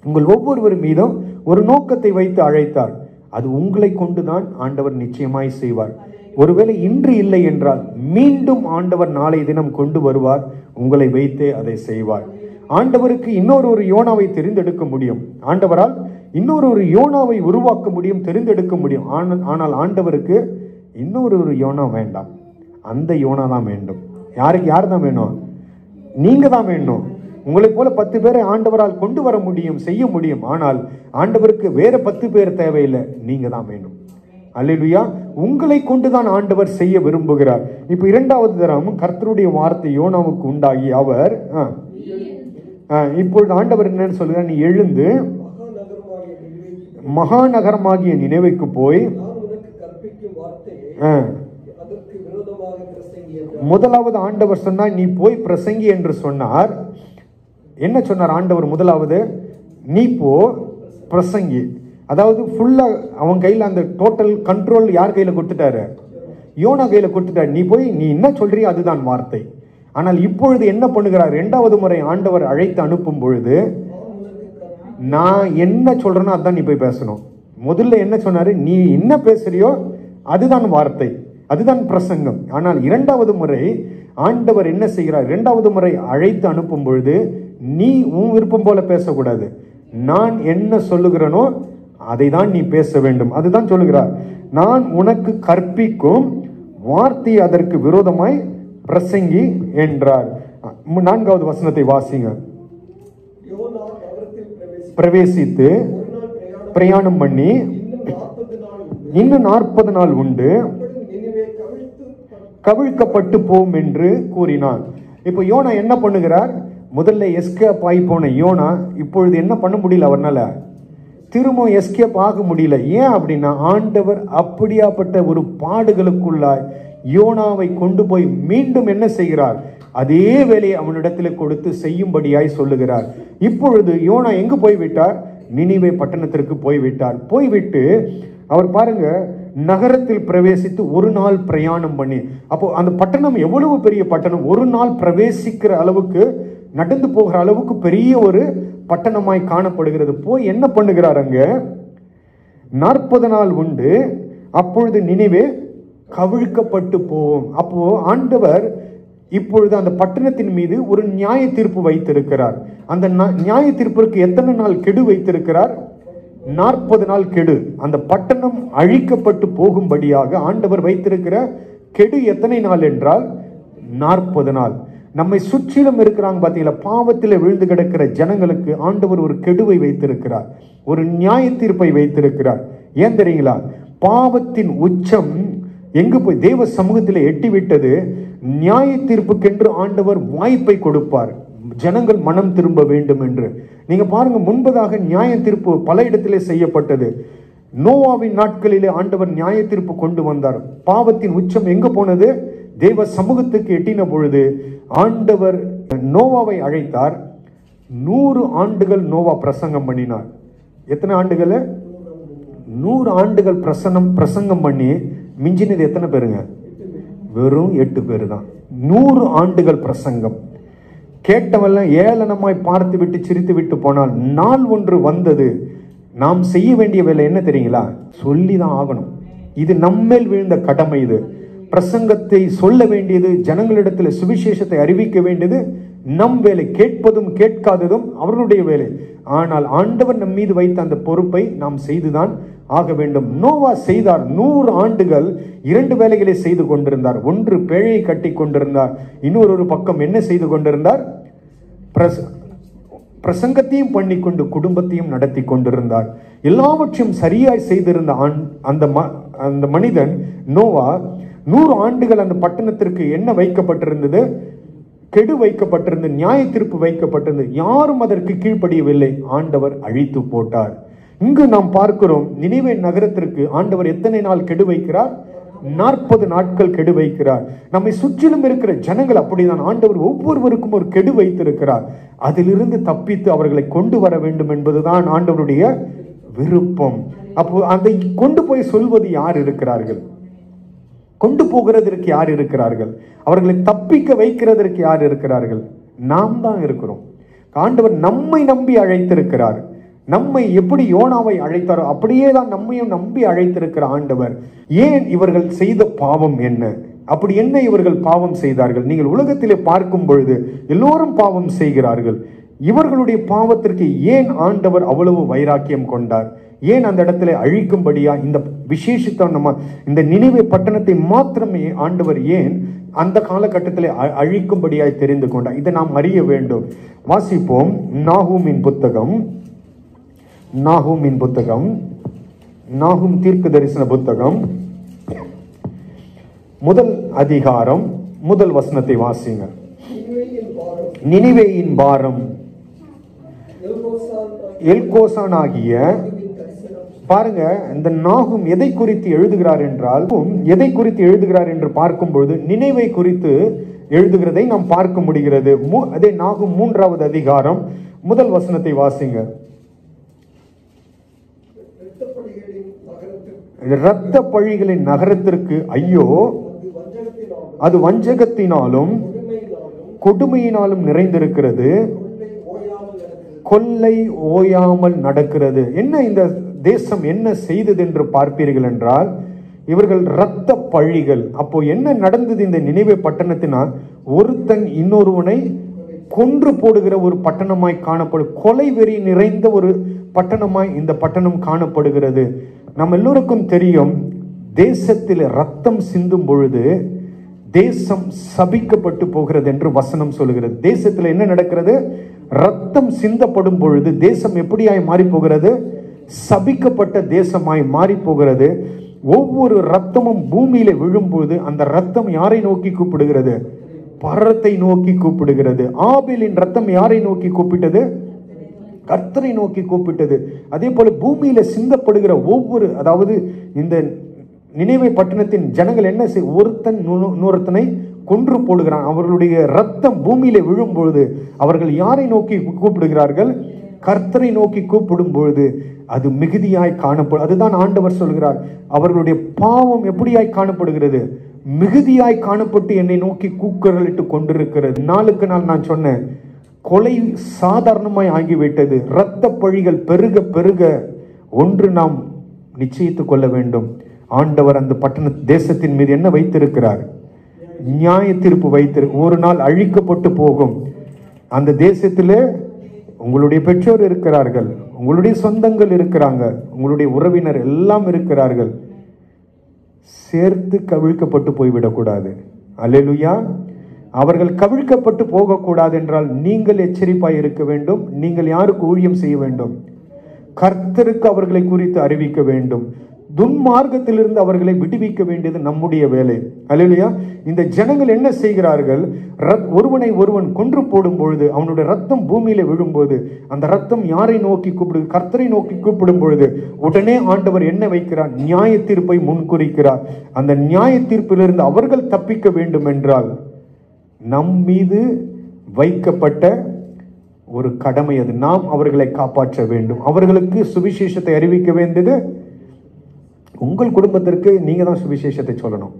உங்கள் ஒவ்வொருவர் மீதும் ஒரு நோக்கத்தை வைத்து அழைத்தார். அது உங்களை கொண்டுதான் ஆண்டவர் நிச்சயமாய் செய்வார். ஒருவேளை இன்று இல்லை என்றால் மீண்டும் ஆண்டவர் நாளை தினம் கொண்டு வருவார். உங்களை வைத்தே அதை செய்வார். ஆண்டவருக்கு இன்னொரு யோனாவை தெரிந்தெடுக்க முடியும். ஆண்டவரால் இன்னொரு யோனாவை உருவாக்க முடியும், தெரிந்தெடுக்க முடியும். ஆனால் ஆண்டவருக்கு இன்னொரு யோனா வேண்டாம். அந்த யோனா தான் வேண்டும். யார் தான் வேணும்? நீங்க தான் வேணும். உங்களை போல 10 பேரை ஆண்டவரால் கொண்டு வர முடியும், செய்ய முடியும். ஆனால் ஆண்டவருக்கு வேற 10 பேர் தேவையில்லை, நீங்க தான் வேணும். அல்லேலூயா. உங்களை கொண்டுதான் ஆண்டவர் செய்ய விரும்புகிறார். இப்ப 2வது தரம் கர்த்தருடைய வார்த்தை யோனாவுக்கு உண்டாகி அவர் இப்பொழுது ஆண்டவர் என்னன்னு சொல்லுகிறார், நீ எழுந்து மகாநகரமாகிய நினைவுக்கு போய் முதலாவது ஆண்டவர் சொன்னார், நீ போய் பிரசங்கி என்று சொன்னார். என்ன சொன்னார் ஆண்டவர்? முதலாவது நீ போ பிரசங்கி. அதாவது ஃபுல்லா அவன் கையில அந்த டோட்டல் கண்ட்ரோல் யார் கையில கொடுத்துட்டாரு? யோனா கையில கொடுத்துட்டாரு. நீ போய் நீ என்ன சொல்றியோ அதுதான் வார்த்தை. ஆனால் இப்பொழுது என்ன பண்ணுகிறார்? 2வது முறை ஆண்டவர் அழைத்து அனுப்பும் பொழுது, நான் என்ன சொல்றேனோ அதான் நீ போய் பேசணும். முதல்ல என்ன சொன்னாரு? நீ என்ன பேசுறியோ அதுதான் வார்த்தை, அதுதான் பிரசங்கம். ஆனால் 2வது முறை ஆண்டவர் என்ன செய்கிறார்? 2வது முறை அழைத்து அனுப்பும் பொழுது, நீ உன் விருப்பம் போல பேசக்கூடாது. நான் என்ன சொல்லுகிறேனோ அதை தான் நீ பேச வேண்டும். அதுதான் சொல்லுகிறார். நான் உனக்கு கற்பிக்கும் வார்த்தை அதற்கு விரோதமாய் பிரசங்கி என்றார். 4வது வசனத்தை வாசிங்க. பிரவேசித்து பிரயாணம் பண்ணி இன்னும் 40 நாள் உண்டு, கவிழ்க்கப்பட்டு போம் என்று கூறினான். இப்ப யோனா என்ன பண்ணுகிறார்? முதல்ல எஸ்கேப் ஆகி போன யோனா இப்பொழுது என்ன பண்ண முடியல, அவர்னால திரும்ப எஸ்கேப் ஆக முடியல. ஏன் அப்படின்னா ஆண்டவர் அப்படியாப்பட்ட ஒரு பாடுகளுக்குள்ளாய் யோனாவை கொண்டு போய் மீண்டும் என்ன செய்கிறார்? அதே வேலையை அவனிடத்தில் கொடுத்து செய்யும்படியாய் சொல்லுகிறார். இப்பொழுது யோனா எங்கு போய்விட்டார்? நினிவே பட்டணத்திற்கு போய்விட்டார். போய்விட்டு அவர் பாருங்க, நகரத்தில் பிரவேசித்து 1 நாள் பிரயாணம் பண்ணி, அப்போ அந்த பட்டணம் எவ்வளவு பெரிய பட்டணம்! 1 நாள் பிரவேசிக்கிற அளவுக்கு, நடந்து போகிற அளவுக்கு பெரிய ஒரு பட்டணமாய் காணப்படுகிறது. போய் என்ன பண்ணுகிறார்? அங்க 40 நாள் உண்டு, அப்பொழுது நினிவே கவிழ்க்கப்பட்டு போவோம். அப்போ ஆண்டவர் இப்பொழுது அந்த பட்டணத்தின் மீது ஒரு நியாய தீர்ப்பு வைத்திருக்கிறார். அந்த நியாய தீர்ப்பிற்கு எத்தனை நாள் கெடு வைத்திருக்கிறார்? 40 நாள் கெடு. அந்த பட்டணம் அழிக்கப்பட்டு போகும்படியாக ஆண்டவர் வைத்திருக்கிற கெடு எத்தனை நாள் என்றால் 40 நாள். நம்மை சுற்றிலும் இருக்கிறாங்க பாத்தீங்களா, பாவத்தில் விழுந்து கிடக்கிற ஜனங்களுக்கு ஆண்டவர் ஒரு கெடுவை வைத்திருக்கிறார், ஒரு நியாய தீர்ப்பை வைத்திருக்கிறார். ஏன் தெரியுங்களா? பாவத்தின் உச்சம் எங்கு போய் தேவ சமூகத்தில் எட்டிவிட்டது. நியாய தீர்ப்புக்கென்று ஆண்டவர் வாய்ப்பை கொடுப்பார், ஜனங்கள் மனம் திரும்ப வேண்டும் என்று. நீங்க பாருங்க, முன்பதாக நியாய தீர்ப்பு பல இடத்திலே செய்யப்பட்டது. நோவாவின் நாட்களிலே ஆண்டவர் நியாய தீர்ப்பு கொண்டு வந்தார். பாவத்தின் உச்சம் எங்க போனது? தேவ சமூகத்துக்கு எட்டின பொழுது ஆண்டவர் நோவாவை அழைத்தார். 100 ஆண்டுகள் நோவா பிரசங்கம் பண்ணினார். எத்தனை ஆண்டுகள்? 100 ஆண்டுகள் பிரசங்கம் பண்ணி மிஞ்சினது எத்தனை பேருங்க? வெறும் 8 பேரு தான். 100 ஆண்டுகள் பிரசங்கம் கேட்டவெல்லாம் ஏளனமாய் பார்த்து விட்டு சிரித்து விட்டு போனால், நாள் ஒன்று வந்தது. நாம் செய்ய வேண்டிய வேலை என்ன தெரியுங்களா? சொல்லிதான் ஆகணும். இது நம்மேல் விழுந்த கடமை. இது பிரசங்கத்தை சொல்ல வேண்டியது, ஜனங்களிடத்தில் சுவிசேஷத்தை அறிவிக்க வேண்டியது நம் வேலை. கேட்பதும் கேட்காததும் அவர்களுடைய வேலை. ஆனால் ஆண்டவர் நம் மீது வைத்த அந்த பொறுப்பை நாம் செய்துதான் ஆக வேண்டும். நோவா செய்தார். 100 ஆண்டுகள் 2 வேலைகளை செய்து கொண்டிருந்தார். ஒன்று பேழையை கட்டி கொண்டிருந்தார், இன்னொரு பக்கம் என்ன செய்து கொண்டிருந்தார்? பிரசங்கத்தையும் பண்ணிக்கொண்டு குடும்பத்தையும் நடத்தி கொண்டிருந்தார். எல்லாவற்றையும் சரியாய் செய்திருந்த அந்த மனிதன் நோவா 100 ஆண்டுகள் அந்த பட்டணத்திற்கு என்ன வைக்கப்பட்டிருந்தது? கெடு வைக்கப்பட்டிருந்தது, நியாய தீர்ப்பு வைக்கப்பட்டிருந்தது. யாரும் அதற்கு கீழ்ப்படியவில்லை. ஆண்டவர் அழித்து போட்டார். இங்கு நாம் பார்க்கிறோம், நினிவே நகரத்திற்கு ஆண்டவர் எத்தனை நாள் கெடு வைக்கிறார்? 40 நாட்கள் கெடு வைக்கிறார். நம்மை சுற்றிலும் இருக்கிற ஜனங்கள் அப்படிதான். ஆண்டவர் ஒவ்வொருவருக்கும் ஒரு கெடு வைத்திருக்கிறார். அதிலிருந்து தப்பித்து அவர்களை கொண்டு வர வேண்டும் என்பதுதான் ஆண்டவருடைய விருப்பம். அப்போ அதை கொண்டு போய் சொல்வது யார் இருக்கிறார்கள்? கொண்டு போகிறதற்கு யார் இருக்கிறார்கள்? அவர்களை தப்பிக்க வைக்கிறதற்கு யார் இருக்கிறார்கள்? நாம் தான் இருக்கிறோம். ஆண்டவர் நம்மை நம்பி அழைத்திருக்கிறார். நம்மை எப்படி யோனாவை அழைத்தாரோ அப்படியே தான் நம்மையும் நம்பி அழைத்திருக்கிற ஆண்டவர். ஏன் இவர்கள் செய்த பாவம் என்ன? அப்படி என்ன இவர்கள் பாவம் செய்தார்கள்? நீங்கள் உலகத்திலே பார்க்கும் பொழுது எல்லோரும் பாவம் செய்கிறார்கள். இவர்களுடைய பாவத்திற்கு ஏன் ஆண்டவர் அவ்வளவு வைராக்கியம் கொண்டார்? ஏன் அந்த இடத்துல அழிக்கும்படியா இந்த விசேஷித்த நம்ம இந்த நினிவே பட்டணத்தை மாத்திரமே ஆண்டவர் ஏன் அந்த காலகட்டத்தில் அழிக்கும்படியாய் தெரிந்து கொண்டார்? இதை நாம் அறிய வேண்டும். வாசிப்போம். நாகூமின் புத்தகம், நாகூம் தீர்க்க தரிசன புத்தகம், முதல் அதிகாரம் முதல் வசனத்தை வாசிங்க. நினிவேயின் பாரம் எல்கோசான் ஆகிய, பாருங்க இந்த நாகும் எதை குறித்து எழுதுகிறார் என்றால், எதை குறித்து எழுதுகிறார் என்று பார்க்கும் பொழுது நினைவை குறித்து எழுதுகிறதை நாம் பார்க்க முடிகிறது. அதே நாகும் 3வது அதிகாரம் முதல் வசனத்தை வாசிங்க. இரத்த பழிகளின் நகரத்திற்கு ஐயோ, அது வஞ்சகத்தினாலும் கொடுமையினாலும் நிறைந்திருக்கிறது, கொள்ளை ஓயாமல் நடக்கிறது. என்ன இந்த தேசம் என்ன செய்தது என்று பார்ப்பீர்கள் என்றால், இவர்கள் இரத்த பழிகள். அப்போ என்ன நடந்தது இந்த நினைவே பட்டணத்தினால்? ஒருத்தன் இன்னொருவனை கொன்று போடுகிற ஒரு பட்டணமாய் காணப்படும், கொலை வெறி நிறைந்த ஒரு பட்டணமாய் இந்த பட்டணம் காணப்படுகிறது. நம்ம எல்லோருக்கும் தெரியும், தேசத்தில் ரத்தம் சிந்தும் பொழுது தேசம் சபிக்கப்பட்டு போகிறது என்று வசனம் சொல்லுகிறது. தேசத்தில் என்ன நடக்கிறது? ரத்தம் சிந்தப்படும் பொழுது தேசம் எப்படியாய் மாறி போகிறது? சபிக்கப்பட்ட தேசமாய் மாறி போகிறது. ஒவ்வொரு ரத்தமும் பூமியில விழும்போது அந்த ரத்தம் யாரை நோக்கி கூப்பிடுகிறது? பரத்தை நோக்கி கூப்பிடுகிறது. ஆபேலின் ரத்தம் யாரை நோக்கி கூப்பிட்டது? கர்த்தரை நோக்கி கூப்பிட்டது. அதே போல பூமியில சிந்தப்படுகிற ஒவ்வொரு, அதாவது இந்த நினைவே பட்டணத்தின் ஜனங்கள் என்ன செய்ய, ஒருத்தன் இன்னொருத்தனை கொன்று போடுகிறான். அவர்களுடைய ரத்தம் பூமியில விழும் பொழுது அவர்கள் யாரை நோக்கி கூப்பிடுகிறார்கள்? கர்த்தரை நோக்கி கூப்பிடும் பொழுது அது மிகுதியாய் காணப்படும். அதுதான் ஆண்டவர் சொல்கிறார், அவர்களுடைய பாவம் எப்படியாய் காணப்படுகிறது? மிகுதியாய் காணப்பட்டு என்னை நோக்கி கூக்குரலிட்டு கொண்டிருக்கிறது. நாளுக்கு நாள் நான் சொன்னேன், கொலை சாதாரணமாய் ஆகிவிட்டது. இரத்த பழிகள் பெருக பெருக ஒன்று நாம் நிச்சயித்துக் கொள்ள வேண்டும், ஆண்டவர் அந்த பட்டண தேசத்தின் மீது என்ன வைத்திருக்கிறார்? நியாய தீர்ப்பு வைத்திருக்கு. ஒரு நாள் அழிக்கப்பட்டு போகும். அந்த தேசத்திலே உங்களுடைய பெற்றோர் இருக்கிறார்கள், உங்களுடைய சொந்தங்கள் இருக்கிறாங்க, உங்களுடைய உறவினர் எல்லாம் இருக்கிறார்கள். சேர்த்து கவிழ்க்கப்பட்டு போய்விடக்கூடாது. அல்லேலூயா. அவர்கள் கவிழ்க்கப்பட்டு போகக்கூடாது என்றால் நீங்கள் எச்சரிப்பாய் இருக்க வேண்டும். நீங்கள் யாருக்கு ஊழியம் செய்ய வேண்டும்? கர்த்தருக்கு அவர்களை குறித்து அறிவிக்க வேண்டும். துன்மார்க்கத்திலிருந்து அவர்களை விடுவிக்க வேண்டியது நம்முடைய வேலை. அல்லேலூயா. இந்த ஜனங்கள் என்ன செய்கிறார்கள்? ஒருவனை ஒருவன் கொன்று போடும் பொழுது, அவனுடைய ரத்தம் பூமியில விழும்போது, அந்த ரத்தம் யாரை நோக்கி கூப்பிடு? கர்த்தரை நோக்கி கூப்பிடும் பொழுது உடனே ஆண்டவர் என்ன வைக்கிறார்? நியாய தீர்ப்பை முன்குறிக்கிறார். அந்த நியாய தீர்ப்பிலிருந்து அவர்கள் தப்பிக்க வேண்டும் என்றால் நம் மீது வைக்கப்பட்ட ஒரு கடமை அது. நாம் அவர்களை காப்பாற்ற வேண்டும். அவர்களுக்கு சுவிசேஷத்தை அறிவிக்க வேண்டியது உங்கள் குடும்பத்திற்கு நீங்க தான் சுவிசேஷத்தை சொல்லணும்.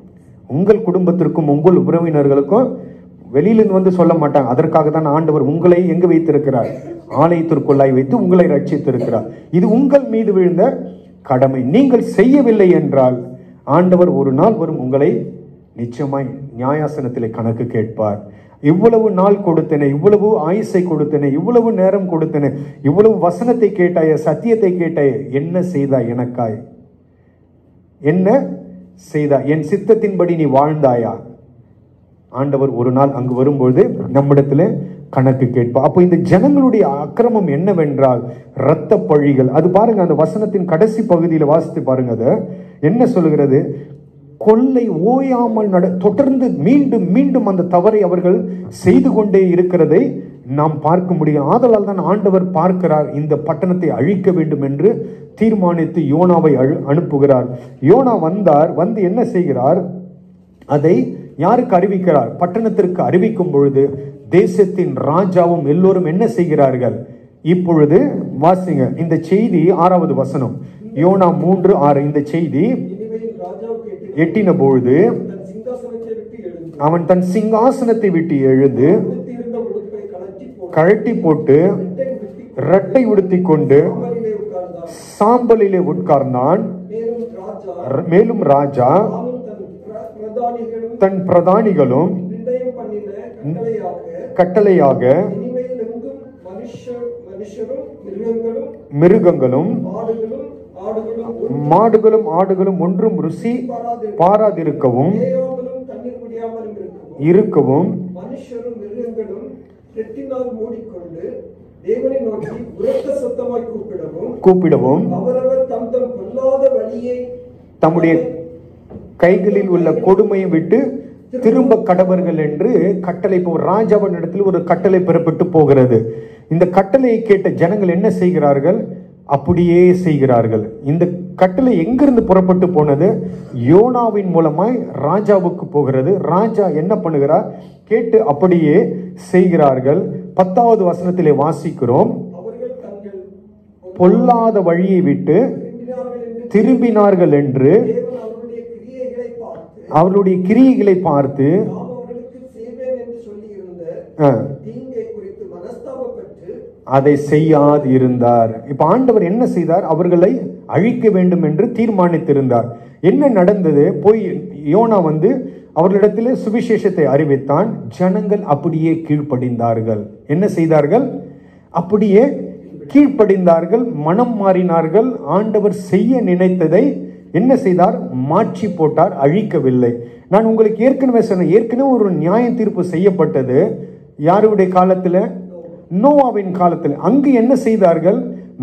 உங்கள் குடும்பத்திற்கும் உங்கள் உறவினர்களுக்கும் வெளியிலிருந்து வந்து சொல்ல மாட்டாங்க. அதற்காக தான் ஆண்டவர் உங்களை எங்கு வைத்திருக்கிறார்? ஆலயத்திற்குள்ளாய் வைத்து உங்களை ரட்சித்திருக்கிறார். இது உங்கள் மீது விழுந்த கடமை. நீங்கள் செய்யவில்லை என்றால் ஆண்டவர் ஒரு நாள் வரும், உங்களை நிச்சயமாய் நியாயாசனத்திலே கணக்கு கேட்பார். இவ்வளவு நாள் கொடுத்தேனே, இவ்வளவு ஆயுசை கொடுத்தேனே, இவ்வளவு நேரம் கொடுத்தேனே, இவ்வளவு வசனத்தை கேட்டாய, சத்தியத்தை கேட்டாய, என்ன செய்தாய் எனக்காய்? என்ன செய்தாய்? என் சித்தத்தின்படி நீ வாழ்ந்தாயா? ஆண்டவர் ஒரு நாள் அங்கு வரும்பொழுது நம்மிடத்துல கணக்கு கேட்பார். அப்போ இந்த ஜனங்களுடைய அக்கிரமம் என்னவென்றால் இரத்த பழிகள். அது பாருங்க, அந்த வசனத்தின் கடைசி பகுதியில் வாசித்து பாருங்க. அது என்ன சொல்லுகிறது? கொள்ளை ஓயாமல் தொடர்ந்து மீண்டும் மீண்டும் அந்த தவறை அவர்கள் செய்து கொண்டே இருக்கிறதை நாம் பார்க்க முடியும். ஆதலால் தான் ஆண்டவர் பார்க்கிறார், இந்த பட்டணத்தை அழிக்க வேண்டும் என்று தீர்மானித்து யோனாவை அனுப்புகிறார். யோனா வந்தார். வந்து என்ன செய்கிறார்? அதை யாருக்கு அறிவிக்கிறார்? பட்டணத்திற்கு அறிவிக்கும் பொழுது தேசத்தின் ராஜாவும் எல்லோரும் என்ன செய்கிறார்கள்? இப்பொழுது வாசிங்க இந்த செய்தி, 6வது வசனம், யோனா 3:6. இந்த செய்தி எட்டின பொழுது அவன் தன் சிங்காசனத்தை விட்டு எழுந்து கழட்டி போட்டு இரட்டை உடுத்தி கொண்டு சாம்பலிலே உட்கார்ந்தான். மேலும் ராஜா தன் பிரதானிகளும் கட்டளையாக மிருகங்களும் மாடுகளும் ஆடுகளும் ஒன்றும் ருசி பாராதிருக்கவும் மனுஷரும் மிருகங்களும் ரெட்டினால் மூடிக்கொண்டு தேவனை நோக்கி உரத்த சத்தமாய் கூப்பிடவும் அவரவர் தம் தம் பொல்லாத வழியை தம்முடைய கைகளில் உள்ள கொடுமையை விட்டு திரும்ப கடவர்கள் என்று கட்டளை ராஜாவின் இடத்தில் ஒரு கட்டளை பெறப்பட்டு போகிறது. இந்த கட்டளையை கேட்ட ஜனங்கள் என்ன செய்கிறார்கள்? அப்படியே செய்கிறார்கள். இந்த கட்டளை எங்கிருந்து புறப்பட்டு போனது? யோனாவின் மூலமாய் ராஜாவுக்கு போகிறது. ராஜா என்ன பண்ணுகிறார்? கேட்டு அப்படியே செய்கிறார்கள். 10வது வசனத்திலே வாசிக்கிறோம், பொல்லாத வழியை விட்டு திரும்பினார்கள் என்று அவருடைய கிரியைகளை பார்த்து அதை செய்யாது இருந்தார். இப்ப ஆண்டவர் என்ன செய்தார்? அவர்களை அழிக்க வேண்டும் என்று தீர்மானித்திருந்தார். என்ன நடந்தது? போய் யோனா அவர்களிடத்திலே சுவிசேஷத்தை அறிவித்தான். ஜனங்கள் அப்படியே கீழ்ப்படிந்தார்கள். என்ன செய்தார்கள்? அப்படியே கீழ்ப்படிந்தார்கள், மனம் மாறினார்கள். ஆண்டவர் செய்ய நினைத்ததை என்ன செய்தார்? மாற்றி போட்டார், அழிக்கவில்லை. நான் உங்களுக்கு ஏற்கனவே சொன்னேன், ஏற்கனவே ஒரு நியாய தீர்ப்பு செய்யப்பட்டது. யாருடைய காலத்துல? நோவாவின் காலத்தில். அங்கு என்ன செய்தார்கள்?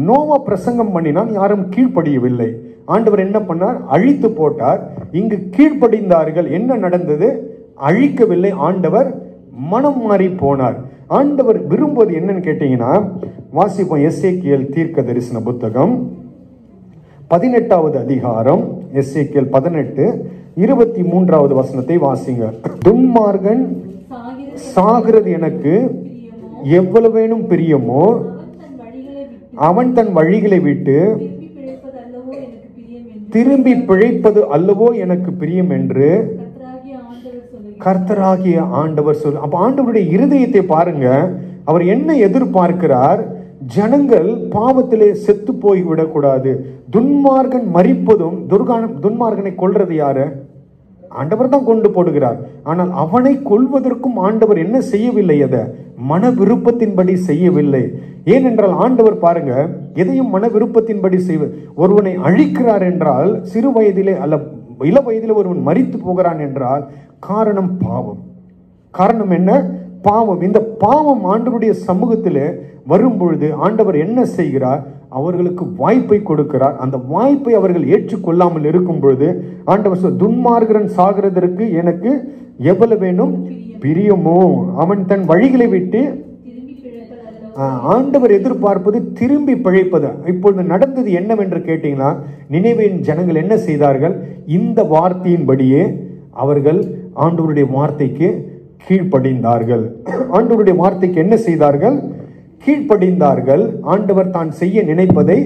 நோவா பிரசங்கம் பண்ணினான், யாரும் கீழ்ப்படியவில்லை. ஆண்டவர் என்ன பண்ணார்? அழித்து போட்டார். இங்கு கீழ்ப்படிந்தார்கள். என்ன நடந்தது? அழிக்கவில்லை. ஆண்டவர் மனம் மாறி போனார். ஆண்டவர் விரும்புவது என்னன்னு கேட்டீங்கன்னா, வாசிப்போம் எசேக்கியேல் தீர்க்க தரிசன புத்தகம் 18வது அதிகாரம், எசேக்கியேல் 18 23வது வசனத்தை வாசிங்க. துன்மார்கன் சாகிறது எனக்கு எவ்வளவேனும் பிரியமோ அவன் தன் வழிகளை விட்டு திரும்பி பிழைப்பது அல்லவோ எனக்கு பிரியம் என்று கர்த்தராகிய ஆண்டவர் சொல். அப்ப ஆண்டவருடைய இருதயத்தை பாருங்க. அவர் என்ன எதிர்பார்க்கிறார்? ஜனங்கள் பாவத்திலே செத்து போய் விடக்கூடாது. துன்மார்கன் மரிப்பதும், துன்மார்கனை கொல்றது யாரு? ஆண்டவர் தான் கொண்டு போடுகிறார். ஆனால் அவனை கொல்வதற்கும் ஆண்டவர் என்ன செய்யவில்லை? அதை மன விருப்பத்தின்படி செய்யவில்லை. ஏனென்றால் ஆண்டவர் பாருங்க, எதையும் மன விருப்பத்தின்படி செய்வது. ஒருவனை அழிக்கிறார் என்றால், சிறு வயதிலே அல்ல இள வயதிலே ஒருவன் மரித்து போகிறான் என்றால் காரணம் பாவம். காரணம் என்ன? பாவம். இந்த பாவம் ஆண்டவருடைய சமூகத்திலே வரும் பொழுது ஆண்டவர் என்ன செய்கிறார்? அவர்களுக்கு வாய்ப்பை கொடுக்கிறார். அந்த வாய்ப்பை அவர்கள் ஏற்றுக்கொள்ளாமல் இருக்கும் பொழுது ஆண்டவர் துன்மார்கன் சாகிறதற்கு எனக்கு எவ்வளவு வேணும் பிரியமோ அவன் தன் வழிகளை விட்டு. ஆண்டவர் எதிர்பார்ப்பது திரும்பி பிழைப்பது. இப்பொழுது நடந்தது என்னவென்று கேட்டீங்கன்னா, நினைவின் ஜனங்கள் என்ன செய்தார்கள்? இந்த வார்த்தையின்படியே அவர்கள் ஆண்டவருடைய வார்த்தைக்கு கீழ்ப்படிந்தார்கள். ஆண்டவருடைய வார்த்தைக்கு என்ன செய்தார்கள்? கீழ்ப்படிந்தார்கள். ஆண்டவர் தான் செய்ய நினைப்பதை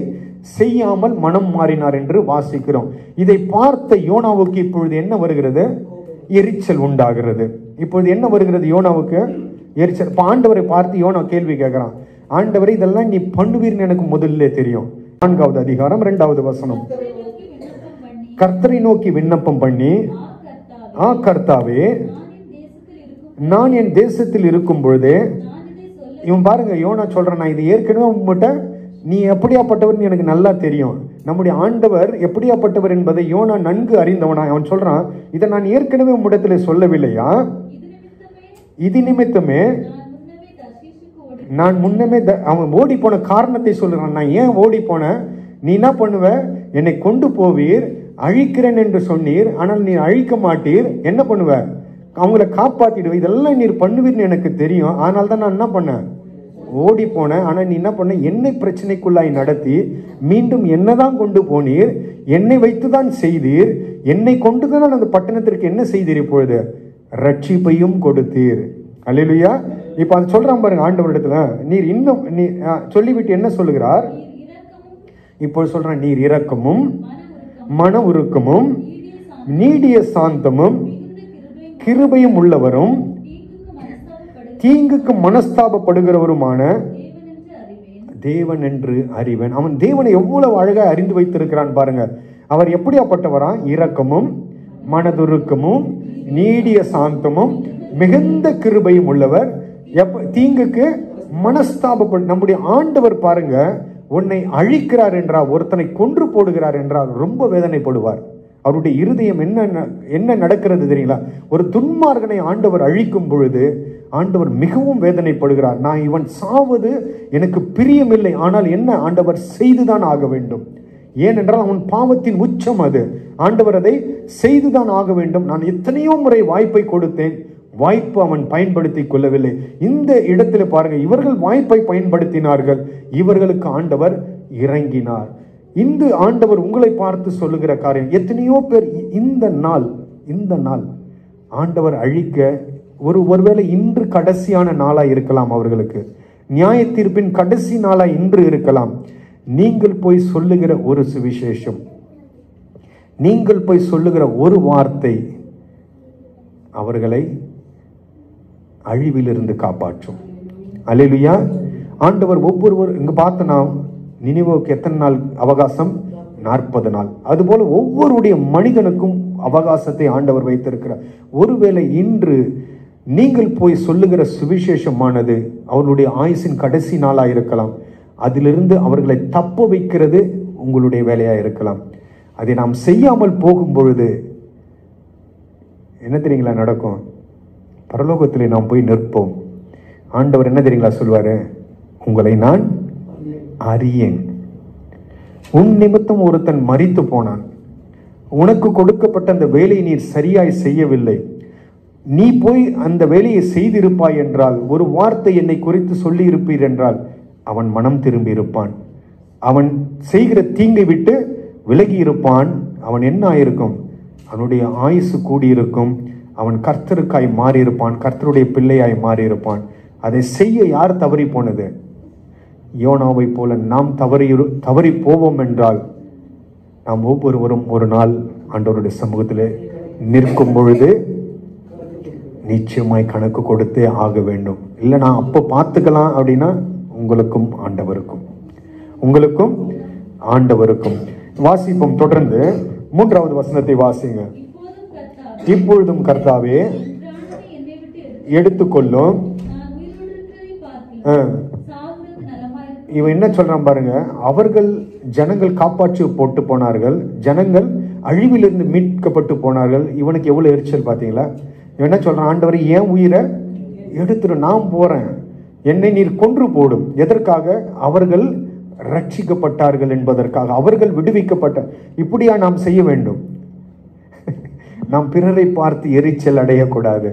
செய்யாமல் மனம் மாறினார் என்று வாசிக்கிறோம். இதை பார்த்த யோனாவுக்கு இப்பொழுது என்ன வருகிறது? எரிச்சல் உண்டாகிறது. இப்பொழுது என்ன வருகிறது யோனாவுக்கு? எரிச்சல். ஆண்டவரை பார்த்து யோனா கேள்வி கேட்கிறான். ஆண்டவரை, இதெல்லாம் நீ பண்ணுவீர்னு எனக்கு முதல்ல தெரியும். 4வது அதிகாரம் 2வது வசனம். கர்த்தரை நோக்கி விண்ணப்பம் பண்ணி, கர்த்தாவே, நான் என் தேசத்தில் இருக்கும் பொழுதே, இவன் பாருங்க யோனா சொல்றான், நான் இது ஏற்கனவே உங்ககிட்ட, நீ எப்படியாப்பட்டவர் எனக்கு நல்லா தெரியும். நம்முடைய ஆண்டவர் எப்படியாப்பட்டவர் என்பதை யோனா நன்கு அறிந்தவனா. அவன் சொல்றான், இதை நான் ஏற்கனவே உம்மிடத்தில் சொல்லவில்லையா? இது நிமித்தமே நான் முன்னமே அவன் ஓடி போன காரணத்தை சொல்லுறான். நான் ஏன் ஓடி போனேன்? நீ என்ன பண்ணுவ? என்னை கொண்டு போவீர், அழிக்கிறேன் என்று சொன்னீர், ஆனால் நீர் அழிக்க மாட்டீர். என்ன பண்ணுவ? அவங்கள காப்பாத்திடுவ. இதெல்லாம் நீர் பண்ணுவீர்னு எனக்கு தெரியும். ஆனால் தான் நான் என்ன பண்ணேன்? ஓடி போனேன். ஆனால் நீ என்ன பண்ண? என்னை பிரச்சனைக்குள்ளாய் நடத்தி மீண்டும் என்னதான் கொண்டு போனீர், என்னை வைத்துதான் செய்தீர், என்னை கொண்டுதான் அந்த பட்டணத்திற்கு என்ன செய்தீர்? இப்பொழுது ரட்சிப்பையும் கொடுத்தீர். அல்லேலூயா. இப்ப அது சொல்றான் பாருங்க ஆண்டவரிடத்துல. நீர் இன்னும் நீ சொல்லிவிட்டு என்ன சொல்லுகிறார்? இப்போ சொல்றான், நீர் இரக்கமும் மன உருக்கமும் நீடிய சாந்தமும் கிருபையும் உள்ளவரும் தீங்குக்கு மனஸ்தாபப்படுகிறவருமான தேவன் என்று அறிவன். அவன் தேவனை எவ்வளவு அழகாக அறிந்து வைத்திருக்கிறான் பாருங்க. அவர் எப்படியாப்பட்டவரா? இரக்கமும் மனதுருக்கமும் நீடிய சாந்தமும் மிகுந்த கிருபையும் உள்ளவர், தீங்குக்கு மனஸ்தாபப்படும். நம்முடைய ஆண்டவர் பாருங்க, உன்னை அழிக்கிறார் என்றால், ஒருத்தனை கொன்று போடுகிறார் என்றால் ரொம்ப வேதனைப்படுவார். அவருடைய இருதயம் என்ன நடக்கிறது தெரியுங்களா? ஒரு துன்மார்கனை ஆண்டவர் அழிக்கும் பொழுது ஆண்டவர் மிகவும் வேதனைப்படுகிறார். நான் இவன் சாவது எனக்கு பிரியமில்லை, ஆனால் என்ன, ஆண்டவர் செய்துதான் ஆக வேண்டும். ஏனென்றால் அவன் பாவத்தின் உச்சம் அது. ஆண்டவர் அதை செய்துதான் ஆக வேண்டும். நான் எத்தனையோ முறை வாய்ப்பை கொடுத்தேன், வாய்ப்பு அவன் பயன்படுத்தி கொள்ளவில்லை. இந்த இடத்துல பாருங்க, இவர்கள் வாய்ப்பை பயன்படுத்தினார்கள், இவர்களுக்கு ஆண்டவர் இறங்கினார். இந்த ஆண்டவர் உங்களை பார்த்து சொல்லுகிற காரியம், எத்தனையோ பேர் இந்த நாள் ஆண்டவர் அழிக்க ஒருவேளை இன்று கடைசியான நாளா இருக்கலாம், அவர்களுக்கு நியாய தீர்ப்பின் கடைசி நாளா இன்று இருக்கலாம். நீங்கள் போய் சொல்லுகிற ஒரு சுவிசேஷம், நீங்கள் போய் சொல்லுகிற ஒரு வார்த்தை அவர்களை அழிவிலிருந்து காப்பாற்றும். அல்லேலூயா. ஆண்டவர் ஒவ்வொருவர் இங்க பார்த்தனா, நினிவேவுக்கு எத்தனை நாள் அவகாசம்? 40 நாள். அதுபோல ஒவ்வொருடைய மனிதனுக்கும் அவகாசத்தை ஆண்டவர் வைத்திருக்கிறார். ஒருவேளை இன்று நீங்கள் போய் சொல்லுகிற சுவிசேஷமானது அவர்களுடைய ஆயுசின் கடைசி நாளா இருக்கலாம். அதிலிருந்து அவர்களை தப்ப வைக்கிறது உங்களுடைய வேலையா இருக்கலாம். அதை நாம் செய்யாமல் போகும் பொழுது என்ன தெரியுங்களா நடக்கும்? பரலோகத்திலே நாம் போய் நிற்போம். ஆண்டவர் என்ன தெரியுங்களா சொல்வாரு? உங்களை நான் அறியேன். உன் நிமித்தம் ஒருத்தன் மரித்து போனான், உனக்கு கொடுக்கப்பட்ட அந்த வேலையை நீர் சரியாய் செய்யவில்லை, நீ போய் அந்த வேலையை செய்திருப்பாய் என்றால், ஒரு வார்த்தை என்னை குறித்து சொல்லி இருப்பீர் என்றால், அவன் மனம் திரும்பி இருப்பான், அவன் செய்கிற தீங்கை விட்டு விலகி இருப்பான். அவன் என்ன ஆயிருக்கும்? அவனுடைய ஆயுசு கூடியிருக்கும். அவன் கர்த்தருக்காய் மாறியிருப்பான், கர்த்தருடைய பிள்ளையாய் மாறியிருப்பான். அதை செய்ய யார் தவறி போனது? யோனாவை போல நாம் தவறி போவோம் என்றால், நாம் ஒவ்வொருவரும் ஒரு நாள் ஆண்டவருடைய சமூகத்தில் நிற்கும் பொழுது நிச்சயமாய் கணக்கு கொடுத்தே ஆக வேண்டும். இல்லை நான் அப்போ பார்த்துக்கலாம் அப்படின்னா, உங்களுக்கும் ஆண்டவருக்கும். வாசிப்போம் தொடர்ந்து. 3வது வசனத்தை வாசிங்க. இப்பொழுதும் கர்த்தாவே எடுத்துக்கொள்ளும். இவன் என்ன சொல்றான் பாருங்க, அவர்கள் ஜனங்கள் காப்பாற்றி போட்டு போனார்கள், ஜனங்கள் அழிவிலிருந்து மீட்கப்பட்டு போனார்கள். இவனுக்கு எவ்வளவு எரிச்சல் பார்த்தீங்களா? இவன் என்ன சொல்றான்? ஆண்டவர் ஏன் உயிரை எடுத்துரு, நான் போறேன், என்னை நீர் கொன்று போடும். எதற்காக? அவர்கள் ரட்சிக்கப்பட்டார்கள் என்பதற்காக, அவர்கள் விடுவிக்கப்பட்ட. இப்படியா நாம் செய்ய வேண்டும்? நாம் பிறரை பார்த்து எரிச்சல் அடையக்கூடாது.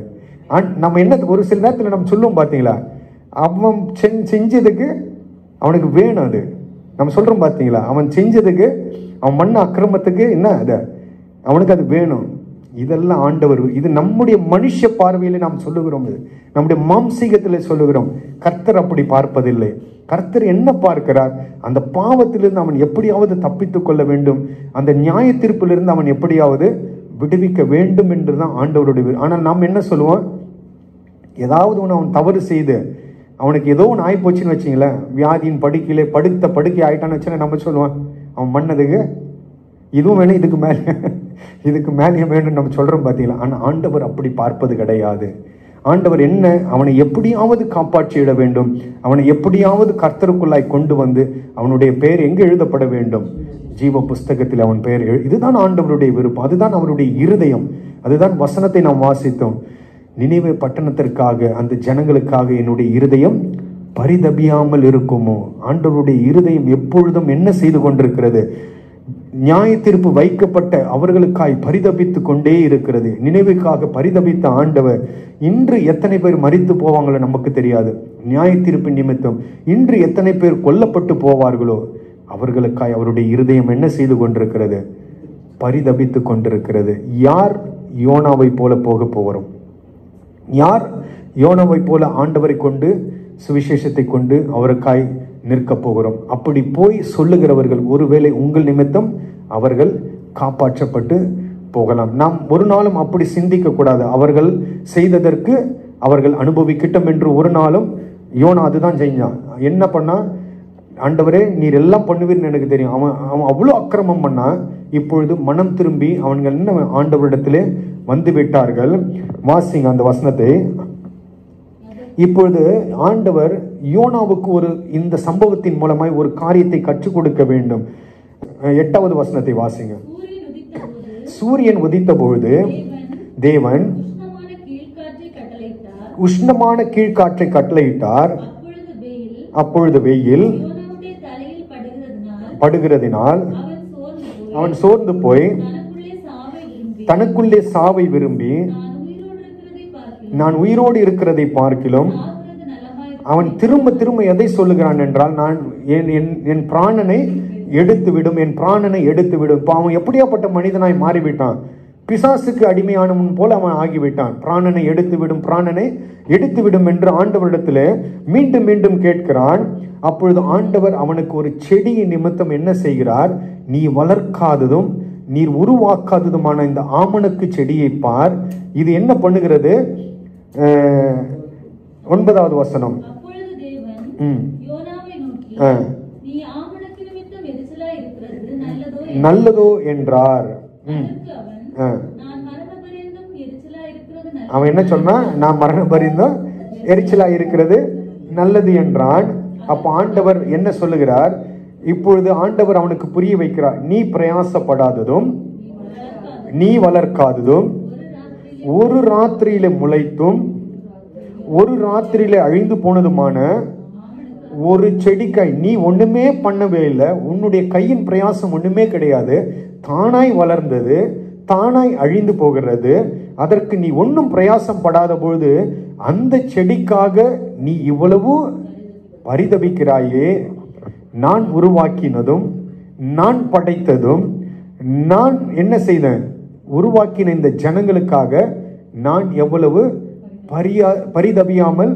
நம்ம என்ன ஒரு சில நேரத்தில் நம்ம சொல்லுவோம் பார்த்தீங்களா, அவன் செஞ்சதுக்கு அவனுக்கு வேணும், அது நம்ம சொல்றோம் பார்த்தீங்களா, அவன் செஞ்சதுக்கு, அவன் மண்ண அக்கிரமத்துக்கு என்ன அது அவனுக்கு அது வேணும். இதெல்லாம் ஆண்டவர், இது நம்முடைய மனுஷ பார்வையில நாம் சொல்லுகிறோம், இது நம்முடைய மாம்சீகத்தில் சொல்லுகிறோம். கர்த்தர் அப்படி பார்ப்பதில்லை. கர்த்தர் என்ன பார்க்கிறார்? அந்த பாவத்திலிருந்து அவன் எப்படியாவது தப்பித்துக் கொள்ள வேண்டும், அந்த நியாய தீர்ப்பிலிருந்து அவன் எப்படியாவது விடுவிக்க வேண்டும் என்றுதான் ஆண்டவருடைய. ஆனால் நாம் என்ன சொல்லுவோம்? ஏதாவது ஒன்று அவன் தவறு செய்து அவனுக்கு ஏதோ ஒன்று ஆகி போச்சுன்னு வச்சிங்களேன், வியாதியின் படுக்கையிலே படுக்கை ஆயிட்டான்னு வச்சுன்னா நம்ம சொல்லுவான், அவன் பண்ணதுக்கு இதுவும் வேணும், இதுக்கு மேலே வேணும் நம்ம சொல்றோம் பார்த்தீங்களா. ஆனால் ஆண்டவர் அப்படி பார்ப்பது கிடையாது. ஆண்டவர் என்ன, அவனை எப்படியாவது காப்பாற்றிட வேண்டும், அவனை எப்படியாவது கர்த்தருக்குள்ளாய் கொண்டு வந்து அவனுடைய பெயர் எங்கே எழுதப்பட வேண்டும்? ஜீவ புஸ்தகத்தில் அவன் பெயர் இதுதான் ஆண்டவருடைய விருப்பம், அதுதான் அவருடைய இருதயம். அதுதான் வசனத்தை நாம் வாசித்தோம். நினிவே பட்டணத்திற்காக, அந்த ஜனங்களுக்காக என்னுடைய இருதயம் பரிதபியாமல் இருக்குமோ? ஆண்டவருடைய இருதயம் எப்பொழுதும் என்ன செய்து கொண்டிருக்கிறது? நியாய தீர்ப்பு வைக்கப்பட்ட அவர்களுக்காய் பரிதபித்து கொண்டே இருக்கிறது. நினைவுக்காக பரிதபித்த ஆண்டவர் இன்று எத்தனை பேர் மரித்து போவாங்களோ நமக்கு தெரியாது. நியாய தீர்ப்பு நிமித்தம் இன்று எத்தனை பேர் கொல்லப்பட்டு போவார்களோ அவர்களுக்காய் அவருடைய இருதயம் என்ன செய்து கொண்டிருக்கிறது? பரிதபித்து கொண்டிருக்கிறது. யார் யோனாவை போல போக போகிறோம்? யார் யோனாவை போல ஆண்டவரை கொண்டு, சுவிசேஷத்தை கொண்டு அவருக்காய் நிற்க போகிறோம்? அப்படி போய் சொல்லுகிறவர்கள் ஒருவேளை உங்கள் நிமித்தம் அவர்கள் காப்பாற்றப்பட்டு போகலாம். நாம் ஒரு நாளும் அப்படி சிந்திக்க கூடாது. அவர்கள் செய்ததற்கு அவர்கள் அனுபவிக்கட்டும் என்று ஒரு நாளும். யோனா அதுதான் செஞ்சான். என்ன பண்ணா? ஆண்டவரே நீர் எல்லாம் பண்ணுவீர்னு எனக்கு தெரியும். அவன் அவன் அவ்வளோ அக்கிரமம் பண்ணா. இப்பொழுது மனம் திரும்பி அவன்கள் என்ன ஆண்டவரிடத்திலே வந்து விட்டார்கள். வாசிங்க அந்த வசனத்தை. இப்பொழுது ஆண்டவர் யோனாவுக்கு ஒரு இந்த சம்பவத்தின் மூலமாய் ஒரு காரியத்தை கற்றுக் கொடுக்க வேண்டும். 8வது வசனத்தை வாசிங்க. சூரியன் உதித்த பொழுது தேவன் உஷ்ணமான கீழ்காற்றை கட்டளையிட்டார். அப்பொழுது வெயில் படுகிறதினால் அவன் சோர்ந்து போய் தனக்குள்ளே சாவை விரும்பி நான் உயிரோடு இருக்கிறதை பார்க்கிலும் அவன் திரும்ப திரும்ப எதை சொல்லுகிறான் என்றால், நான் என் பிராணனை எடுத்துவிடும், என் பிராணனை எடுத்துவிடும். இப்போ அவன் எப்படியாப்பட்ட மனிதனாய் மாறிவிட்டான்? பிசாசுக்கு அடிமையானவன் போல அவன் ஆகிவிட்டான். பிராணனை எடுத்துவிடும், பிராணனை எடுத்துவிடும் என்று ஆண்டவரிடத்தில் மீண்டும் மீண்டும் கேட்கிறான். அப்பொழுது ஆண்டவர் அவனுக்கு ஒரு செடியின் நிமித்தம் என்ன செய்கிறார்? நீ வளர்க்காததும் நீர் உருவாக்காததுமான இந்த ஆமணக்கு செடியை பார். இது என்ன பண்ணுகிறது? 9வது வசனம். நல்லதோ என்றார். அவன் என்ன சொன்னா? நான் மரண பரியந்தம் எரிச்சலா இருக்கிறது நல்லது என்றான். அப்ப ஆண்டவர் என்ன சொல்லுகிறார்? இப்பொழுது ஆண்டவர் அவனுக்கு புரிய வைக்கிறார். நீ பிரயாசப்படாததும் நீ வளர்க்காததும் ஒரு ராத்திரியில முளைத்தும் ஒரு ராத்திரியில அழிந்து போனதுமான ஒரு செடிக்காய் நீ ஒண்ணுமே பண்ணவே இல்லை. உன்னுடைய கையின் பிரயாசம் ஒண்ணுமே கிடையாது. தானாய் வளர்ந்தது, தானாய் அழிந்து போகிறது. அதற்கு நீ ஒன்றும் பிரயாசம் படாத பொழுது அந்த செடிக்காக நீ இவ்வளவு பரிதபிக்கிறாயே. நான் உருவாக்கினதும் நான் படைத்ததும் நான் என்ன செய்தேன்? உருவாக்கின இந்த ஜனங்களுக்காக நான் எவ்வளவு பரிதபியாமல்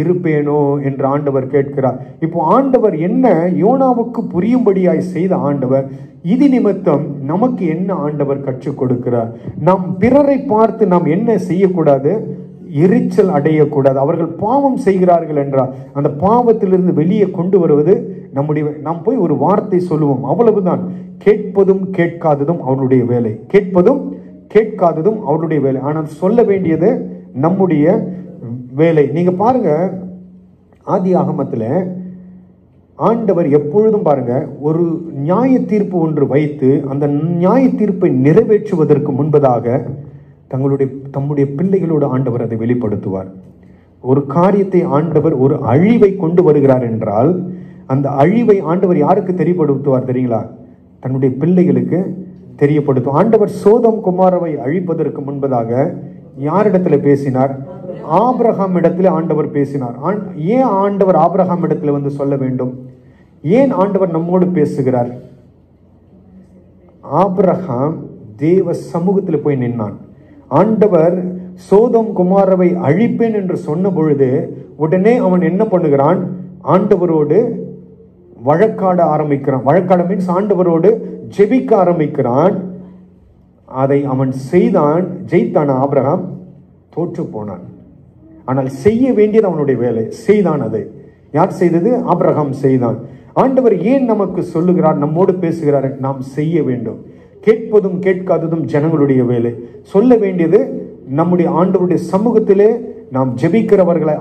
இருப்பேனோ என்று ஆண்டவர் கேட்கிறார். இப்போ ஆண்டவர் என்ன யோனாவுக்கு புரியும்படியாய் செய்த ஆண்டவர், இது நிமித்தம் நமக்கு என்ன ஆண்டவர் கற்றுக் கொடுக்கிறார்? நாம் பிறரை பார்த்து நாம் என்ன செய்யக்கூடாது? எரிச்சல் அடையக்கூடாது. அவர்கள் பாவம் செய்கிறார்கள் என்றால் அந்த பாவத்திலிருந்து வெளியே கொண்டு வருவது நாம் போய் ஒரு வார்த்தை சொல்லுவோம், அவ்வளவுதான். கேட்பதும் கேட்காததும் அவருடைய வேலை. கேட்பதும் கேட்காததும் அவருடைய வேலை. ஆனால் சொல்ல வேண்டியது நம்முடைய வேலை. நீங்க பாருங்க, ஆதி ஆகமத்துல ஆண்டவர் எப்பொழுதும் பாருங்க ஒரு நியாய தீர்ப்பு ஒன்று வைத்து அந்த நியாய தீர்ப்பை நிறைவேற்றுவதற்கு முன்பதாக தம்முடைய பிள்ளைகளோடு ஆண்டவர் அதை வெளிப்படுத்துவார். ஒரு காரியத்தை ஆண்டவர் ஒரு அழிவை கொண்டு வருகிறார் என்றால் அந்த அழிவை ஆண்டவர் யாருக்கு தெரியப்படுத்துவார் தெரியுங்களா? தன்னுடைய பிள்ளைகளுக்கு தெரியப்படுத்தும். ஆண்டவர் சோதம் குமாரவை அழிப்பதற்கு முன்பதாக யாரிடத்துல பேசினார்? ஆபிரகாம் இடத்துல ஆண்டவர் பேசினார். ஏன் ஆண்டவர் ஆபிரகாம் இடத்துல வந்து சொல்ல வேண்டும்? ஏன் ஆண்டவர் நம்மோடு பேசுகிறார்? ஆபிரகாம் தேவ சமூகத்தில் போய் நின்னான். ஆண்டவர் சோதம் குமாரவை அழிப்பேன் என்று சொன்ன பொழுது உடனே அவன் என்ன பண்ணுகிறான்? ஆண்டவரோடு வழக்காட ஆரம்பிக்கிறான். வழக்காட மீன்ஸ் ஆண்டவரோடு ஜெபிக்க ஆரம்பிக்கிறான். அதை அவன் செய்தான். ஜெயித்தான். ஆபிரகாம் தோற்று போனான். ஆனால் செய்ய வேண்டியது அவனுடைய வேலை. செய்தான். அதை யார் செய்தது? ஆபிரகாம் செய்தான். ஆண்டவர் ஏன் நமக்கு சொல்லுகிறார், நம்மோடு பேசுகிறார்? நாம் செய்ய வேண்டும். கேட்பதும் கேட்காததும் ஜனங்களுடைய வேலை. சொல்ல வேண்டியது நம்முடைய ஆண்டவருடைய சமூகத்திலே நாம் ஜெபிக்கிறவர்களை.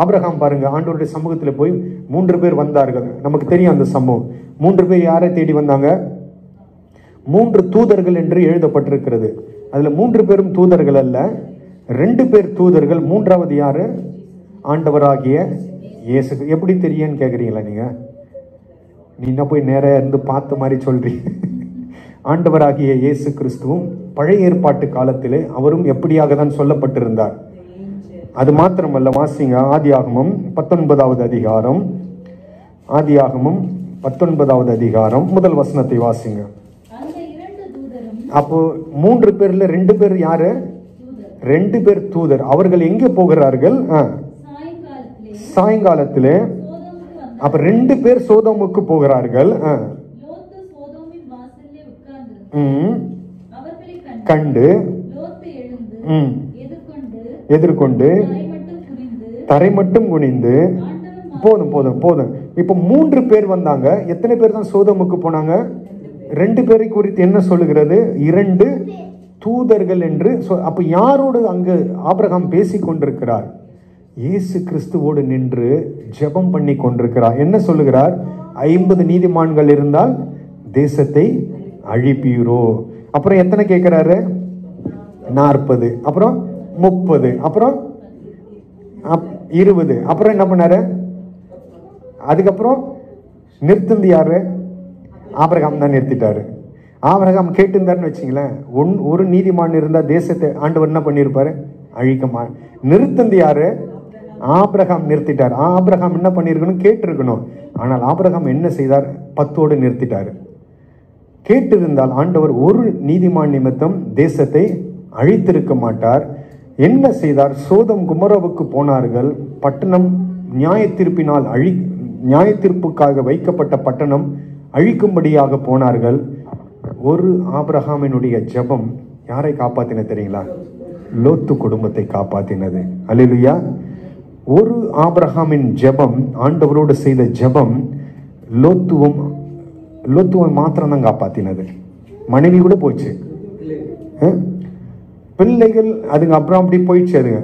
ஆபிரகாம் பாருங்க, ஆண்டவருடைய சமூகத்துல போய் 3 பேர் வந்தார்கள். நமக்கு தெரியும் அந்த சம்பவம். 3 பேர் யாரை தேடி வந்தாங்க? 3 தூதர்கள் என்று எழுதப்பட்டிருக்கிறது. அதுல 3 பேரும் தூதர்கள் அல்ல, 2 பேர் தூதர்கள். 3வது யாரு? ஆண்டவராகிய இயேசு. எப்படி தெரியும்னு கேக்குறீங்களா நீங்க? நீங்க போய் நேரா இருந்து பார்த்த மாதிரி சொல்றீங்க. ஆண்டவராகிய இயேசு கிறிஸ்துவும் பழைய ஏற்பாட்டு காலத்திலே அவரும் எப்படியாக தான் சொல்லப்பட்டிருந்தார். அது மாத்திரமல்ல, வாசிங்க ஆதியாகமம் 19வது அதிகாரம். ஆதியாகமம் 19வது அதிகாரம் முதல் வசனத்தை வாசிங்க. அப்போ 3 பேர்ல 2 பேர் யாரு? 2 பேர் தூதர். அவர்கள் எங்கே போகிறார்கள்? சாயங்காலத்திலே. அப்ப 2 பேர் சோதோமுக்கு போகிறார்கள். கண்டு எதிர்கொண்டு தரை மட்டும் குனிந்து, போதும் போதும் போதும். இப்ப 3 பேர் வந்தாங்க. எத்தனை பேர் தான் சோதோமுக்கு போனாங்க? 2 பேரை குறித்து என்ன சொல்லுகிறது? 2 தூதர்கள் என்று. அப்ப யாரோடு அங்கு ஆபிரகாம் பேசி கொண்டிருக்கிறார்? இயேசு கிறிஸ்துவோடு நின்று ஜெபம் பண்ணி கொண்டிருக்கிறார். என்ன சொல்லுகிறார்? 50 நீதிமான்கள் இருந்தால் தேசத்தை அழிப்பீரோ. அப்புறம் எத்தனை கேட்கிறாரு? 40, அப்புறம் 30, அப்புறம் 20. அப்புறம் என்ன பண்ணாரு? அதுக்கப்புறம் நிறுத்துந்து யாரு? ஆபிரகாம் தான் நிறுத்திட்டாரு. ஆபிரகாம் கேட்டிருந்தாருன்னு வச்சுங்களேன், ஒரு நீதிமான் இருந்தா தேசத்தை ஆண்டவர் என்ன பண்ணிருப்பாரு? அழிக்கமா. நிறுத்தந்து யாரு? ஆபிரகாம் நிறுத்திட்டார். ஆபிரகாம் என்ன பண்ணிருக்கணும்? கேட்டிருக்கணும். ஆனால் ஆபிரகாம் என்ன செய்தார்? 10ஓடு நிறுத்திட்டாரு. கேட்டிருந்தால் ஆண்டவர் ஒரு நீதிமான் நிமித்தம் தேசத்தை அழித்திருக்க மாட்டார். என்ன செய்தார்? சோதம் குமரோவுக்கு போனார்கள். பட்டணம் நியாய தீர்ப்புக்காக வைக்கப்பட்ட பட்டணம் அழிக்கும்படியாக போனார்கள். ஒரு ஆபிரகாமினுடைய ஜெபம் யாரை காப்பாத்தின தெரியுங்களா? லோத்து குடும்பத்தை காப்பாத்தினது. அல்லேலூயா. ஒரு ஆபிரகாமின் ஜெபம், ஆண்டவரோடு செய்த ஜெபம் லோத்துவை மாத்திரம் தான் காப்பாத்தினது. மனைவி கூட போச்சு, பிள்ளைகள் அதுங்க அப்புறம் அப்படி போயிடுச்சு. அதுங்க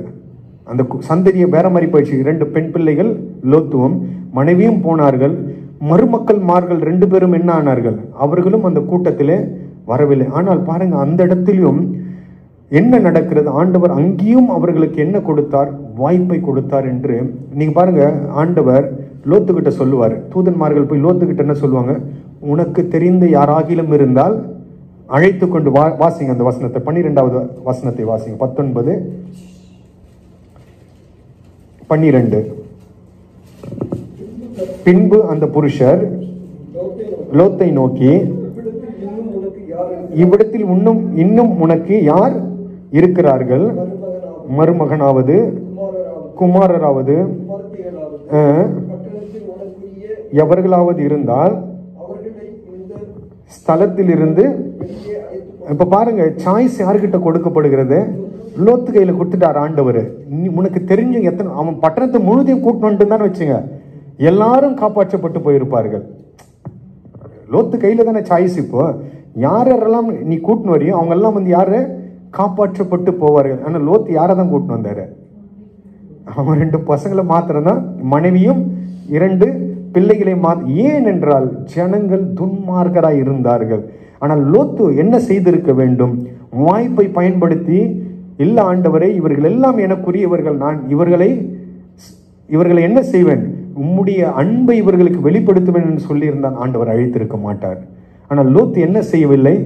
அந்த சந்ததியை வேற மாதிரி போயிடுச்சு. 2 பெண் பிள்ளைகள் லோத்துவும் மனைவியும் போனார்கள். மருமக்கள்மார்கள் 2 பேரும் என்ன ஆனார்கள்? அவர்களும் அந்த கூட்டத்திலே வரவில்லை. ஆனால் பாருங்க, அந்த இடத்திலும் என்ன நடக்கிறது? ஆண்டவர் அங்கேயும் அவர்களுக்கு என்ன கொடுத்தார்? வாய்ப்பை கொடுத்தார் என்று நீங்க பாருங்க. ஆண்டவர் லோத்துக்கிட்ட சொல்லுவார். தூதன்மார்கள் போய் லோத்துக்கிட்ட என்ன சொல்லுவாங்க? உனக்கு தெரிந்த யாராகிலும் இருந்தால் அழைத்து கொண்டு வாசிங்க அந்த வசனத்தை. 12வது வசனத்தை வாசிங்க. 19, 12. பின்பு அந்த புருஷர் லோத்தை நோக்கி, இவ்விடத்தில் இன்னும் உனக்கு யார் இருக்கிறார்கள்? மருமகனாவது குமாரராவது எவர்களாவது இருந்தால் ஸ்தலத்தில் இருந்து. இப்ப பாருங்க, சாய்ஸ் யாருக்கிட்ட கொடுக்கப்படுகிறது? லோத்து கையில கொடுத்துட்டார் ஆண்டவர். உனக்கு தெரிஞ்ச எத்தனை, அவன் பட்டணத்தை முழுதையும் கூட்டணும் தான் வச்சுங்க, எல்லாரும் காப்பாற்றப்பட்டு போயிருப்பார்கள். லோத்து கையில தானே சாய்ஸ். இப்போ யாரெல்லாம் நீ கூட்டின்னு வரையும் அவங்க எல்லாம் வந்து யாரு? காப்பாற்றப்பட்டு போவார்கள். ஆனா லோத்து யாரை தான் கூட்டின்னு வந்தாரு? அவன் 2 பசங்களை மாத்திரம்தான், மனைவியும் 2 பிள்ளைகளை ஏன் என்றால் ஜனங்கள் துன்மார்க்கராய் இருந்தார்கள். ஆனால் லோத்து என்ன செய்திருக்க வேண்டும்? வாய்ப்பை பயன்படுத்தி, இல்ல ஆண்டவரே, இவர்கள் எல்லாம் எனக்குரியவர்கள், நான் இவர்களை என்ன செய்வேன்? உம்முடைய அன்பை இவர்களுக்கு வெளிப்படுத்துவேன் என்று சொல்லியிருந்தான். ஆண்டவர் அழைத்திருக்க மாட்டார். ஆனால் லோத்து என்ன செய்யவில்லை?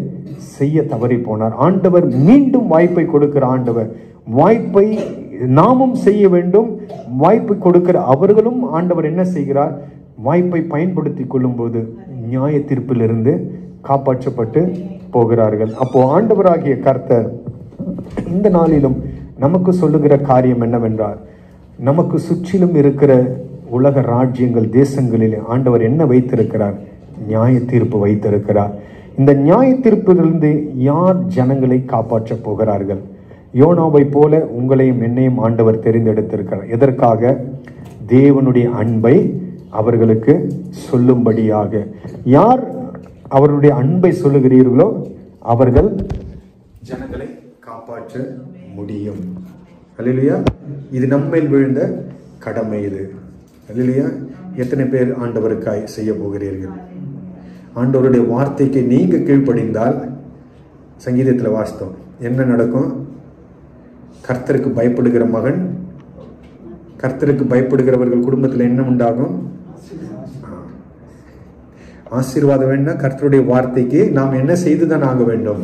செய்ய தவறி போனார். ஆண்டவர் மீண்டும் வாய்ப்பை கொடுக்கிற ஆண்டவர். வாய்ப்பை நாமும் செய்ய வேண்டும். வாய்ப்பை கொடுக்கிற அவர்களும் ஆண்டவர் என்ன செய்கிறார்? வாய்ப்பை பயன்படுத்தி கொள்ளும் போது நியாய தீர்ப்பிலிருந்து காப்பாற்றப்பட்டு போகிறார்கள். அப்போ ஆண்டவராகிய கர்த்தர் இந்த நாளிலும் நமக்கு சொல்லுகிற காரியம் என்னவென்றால், நமக்கு சுற்றிலும் இருக்கிற உலக ராஜ்யங்கள், தேசங்களிலே ஆண்டவர் என்ன வைத்திருக்கிறார்? நியாய தீர்ப்பு வைத்திருக்கிறார். இந்த நியாய தீர்ப்பிலிருந்து யார் ஜனங்களை காப்பாற்ற போகிறார்கள்? யோனாவை போல உங்களையும் என்னையும் ஆண்டவர் தெரிந்தெடுத்திருக்கிறார். எதற்காக? தேவனுடைய அன்பை அவர்களுக்கு சொல்லும்படியாக. யார் அவருடைய அன்பை சொல்லுகிறீர்களோ அவர்கள் ஜனங்களை காப்பாற்ற முடியும். அல்லேலூயா. இது நம்மேல் விழுந்த கடமை. இது அல்லேலூயா. எத்தனை பேர் ஆண்டவருக்காய் செய்ய போகிறீர்கள்? ஆண்டவருடைய வார்த்தைக்கு நீங்க கீழ்ப்படிந்தால், சங்கீதத்தில் வாசித்தோம், என்ன நடக்கும்? கர்த்தருக்கு பயப்படுகிற மகன், கர்த்தருக்கு பயப்படுகிறவர்கள் குடும்பத்தில் என்ன உண்டாகும்? ஆசீர்வாதம் வேண்டாம். கர்த்தருடைய வார்த்தைக்கு நாம் என்ன செய்துதான் ஆக வேண்டும்?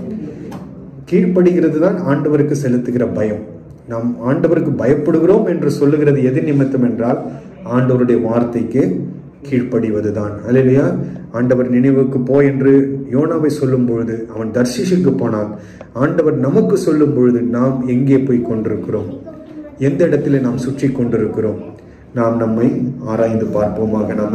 கீழ்ப்படுகிறது தான் ஆண்டவருக்கு செலுத்துகிற பயம். நாம் ஆண்டவருக்கு பயப்படுகிறோம் என்று சொல்லுகிறது எது நிமித்தம் என்றால் ஆண்டவருடைய வார்த்தைக்கு கீழ்ப்படிவதுதான். அல்லேலூயா. ஆண்டவர் நினைவுக்கு போ என்று யோனாவை சொல்லும் பொழுது அவன் தர்ஷீஷுக்கு போனான். ஆண்டவர் நமக்கு சொல்லும் பொழுது நாம் எங்கே போய் கொண்டிருக்கிறோம்? எந்த இடத்துல நாம் சுற்றி கொண்டிருக்கிறோம்? நாம் நம்மை ஆராய்ந்து பார்ப்போமாக. நாம்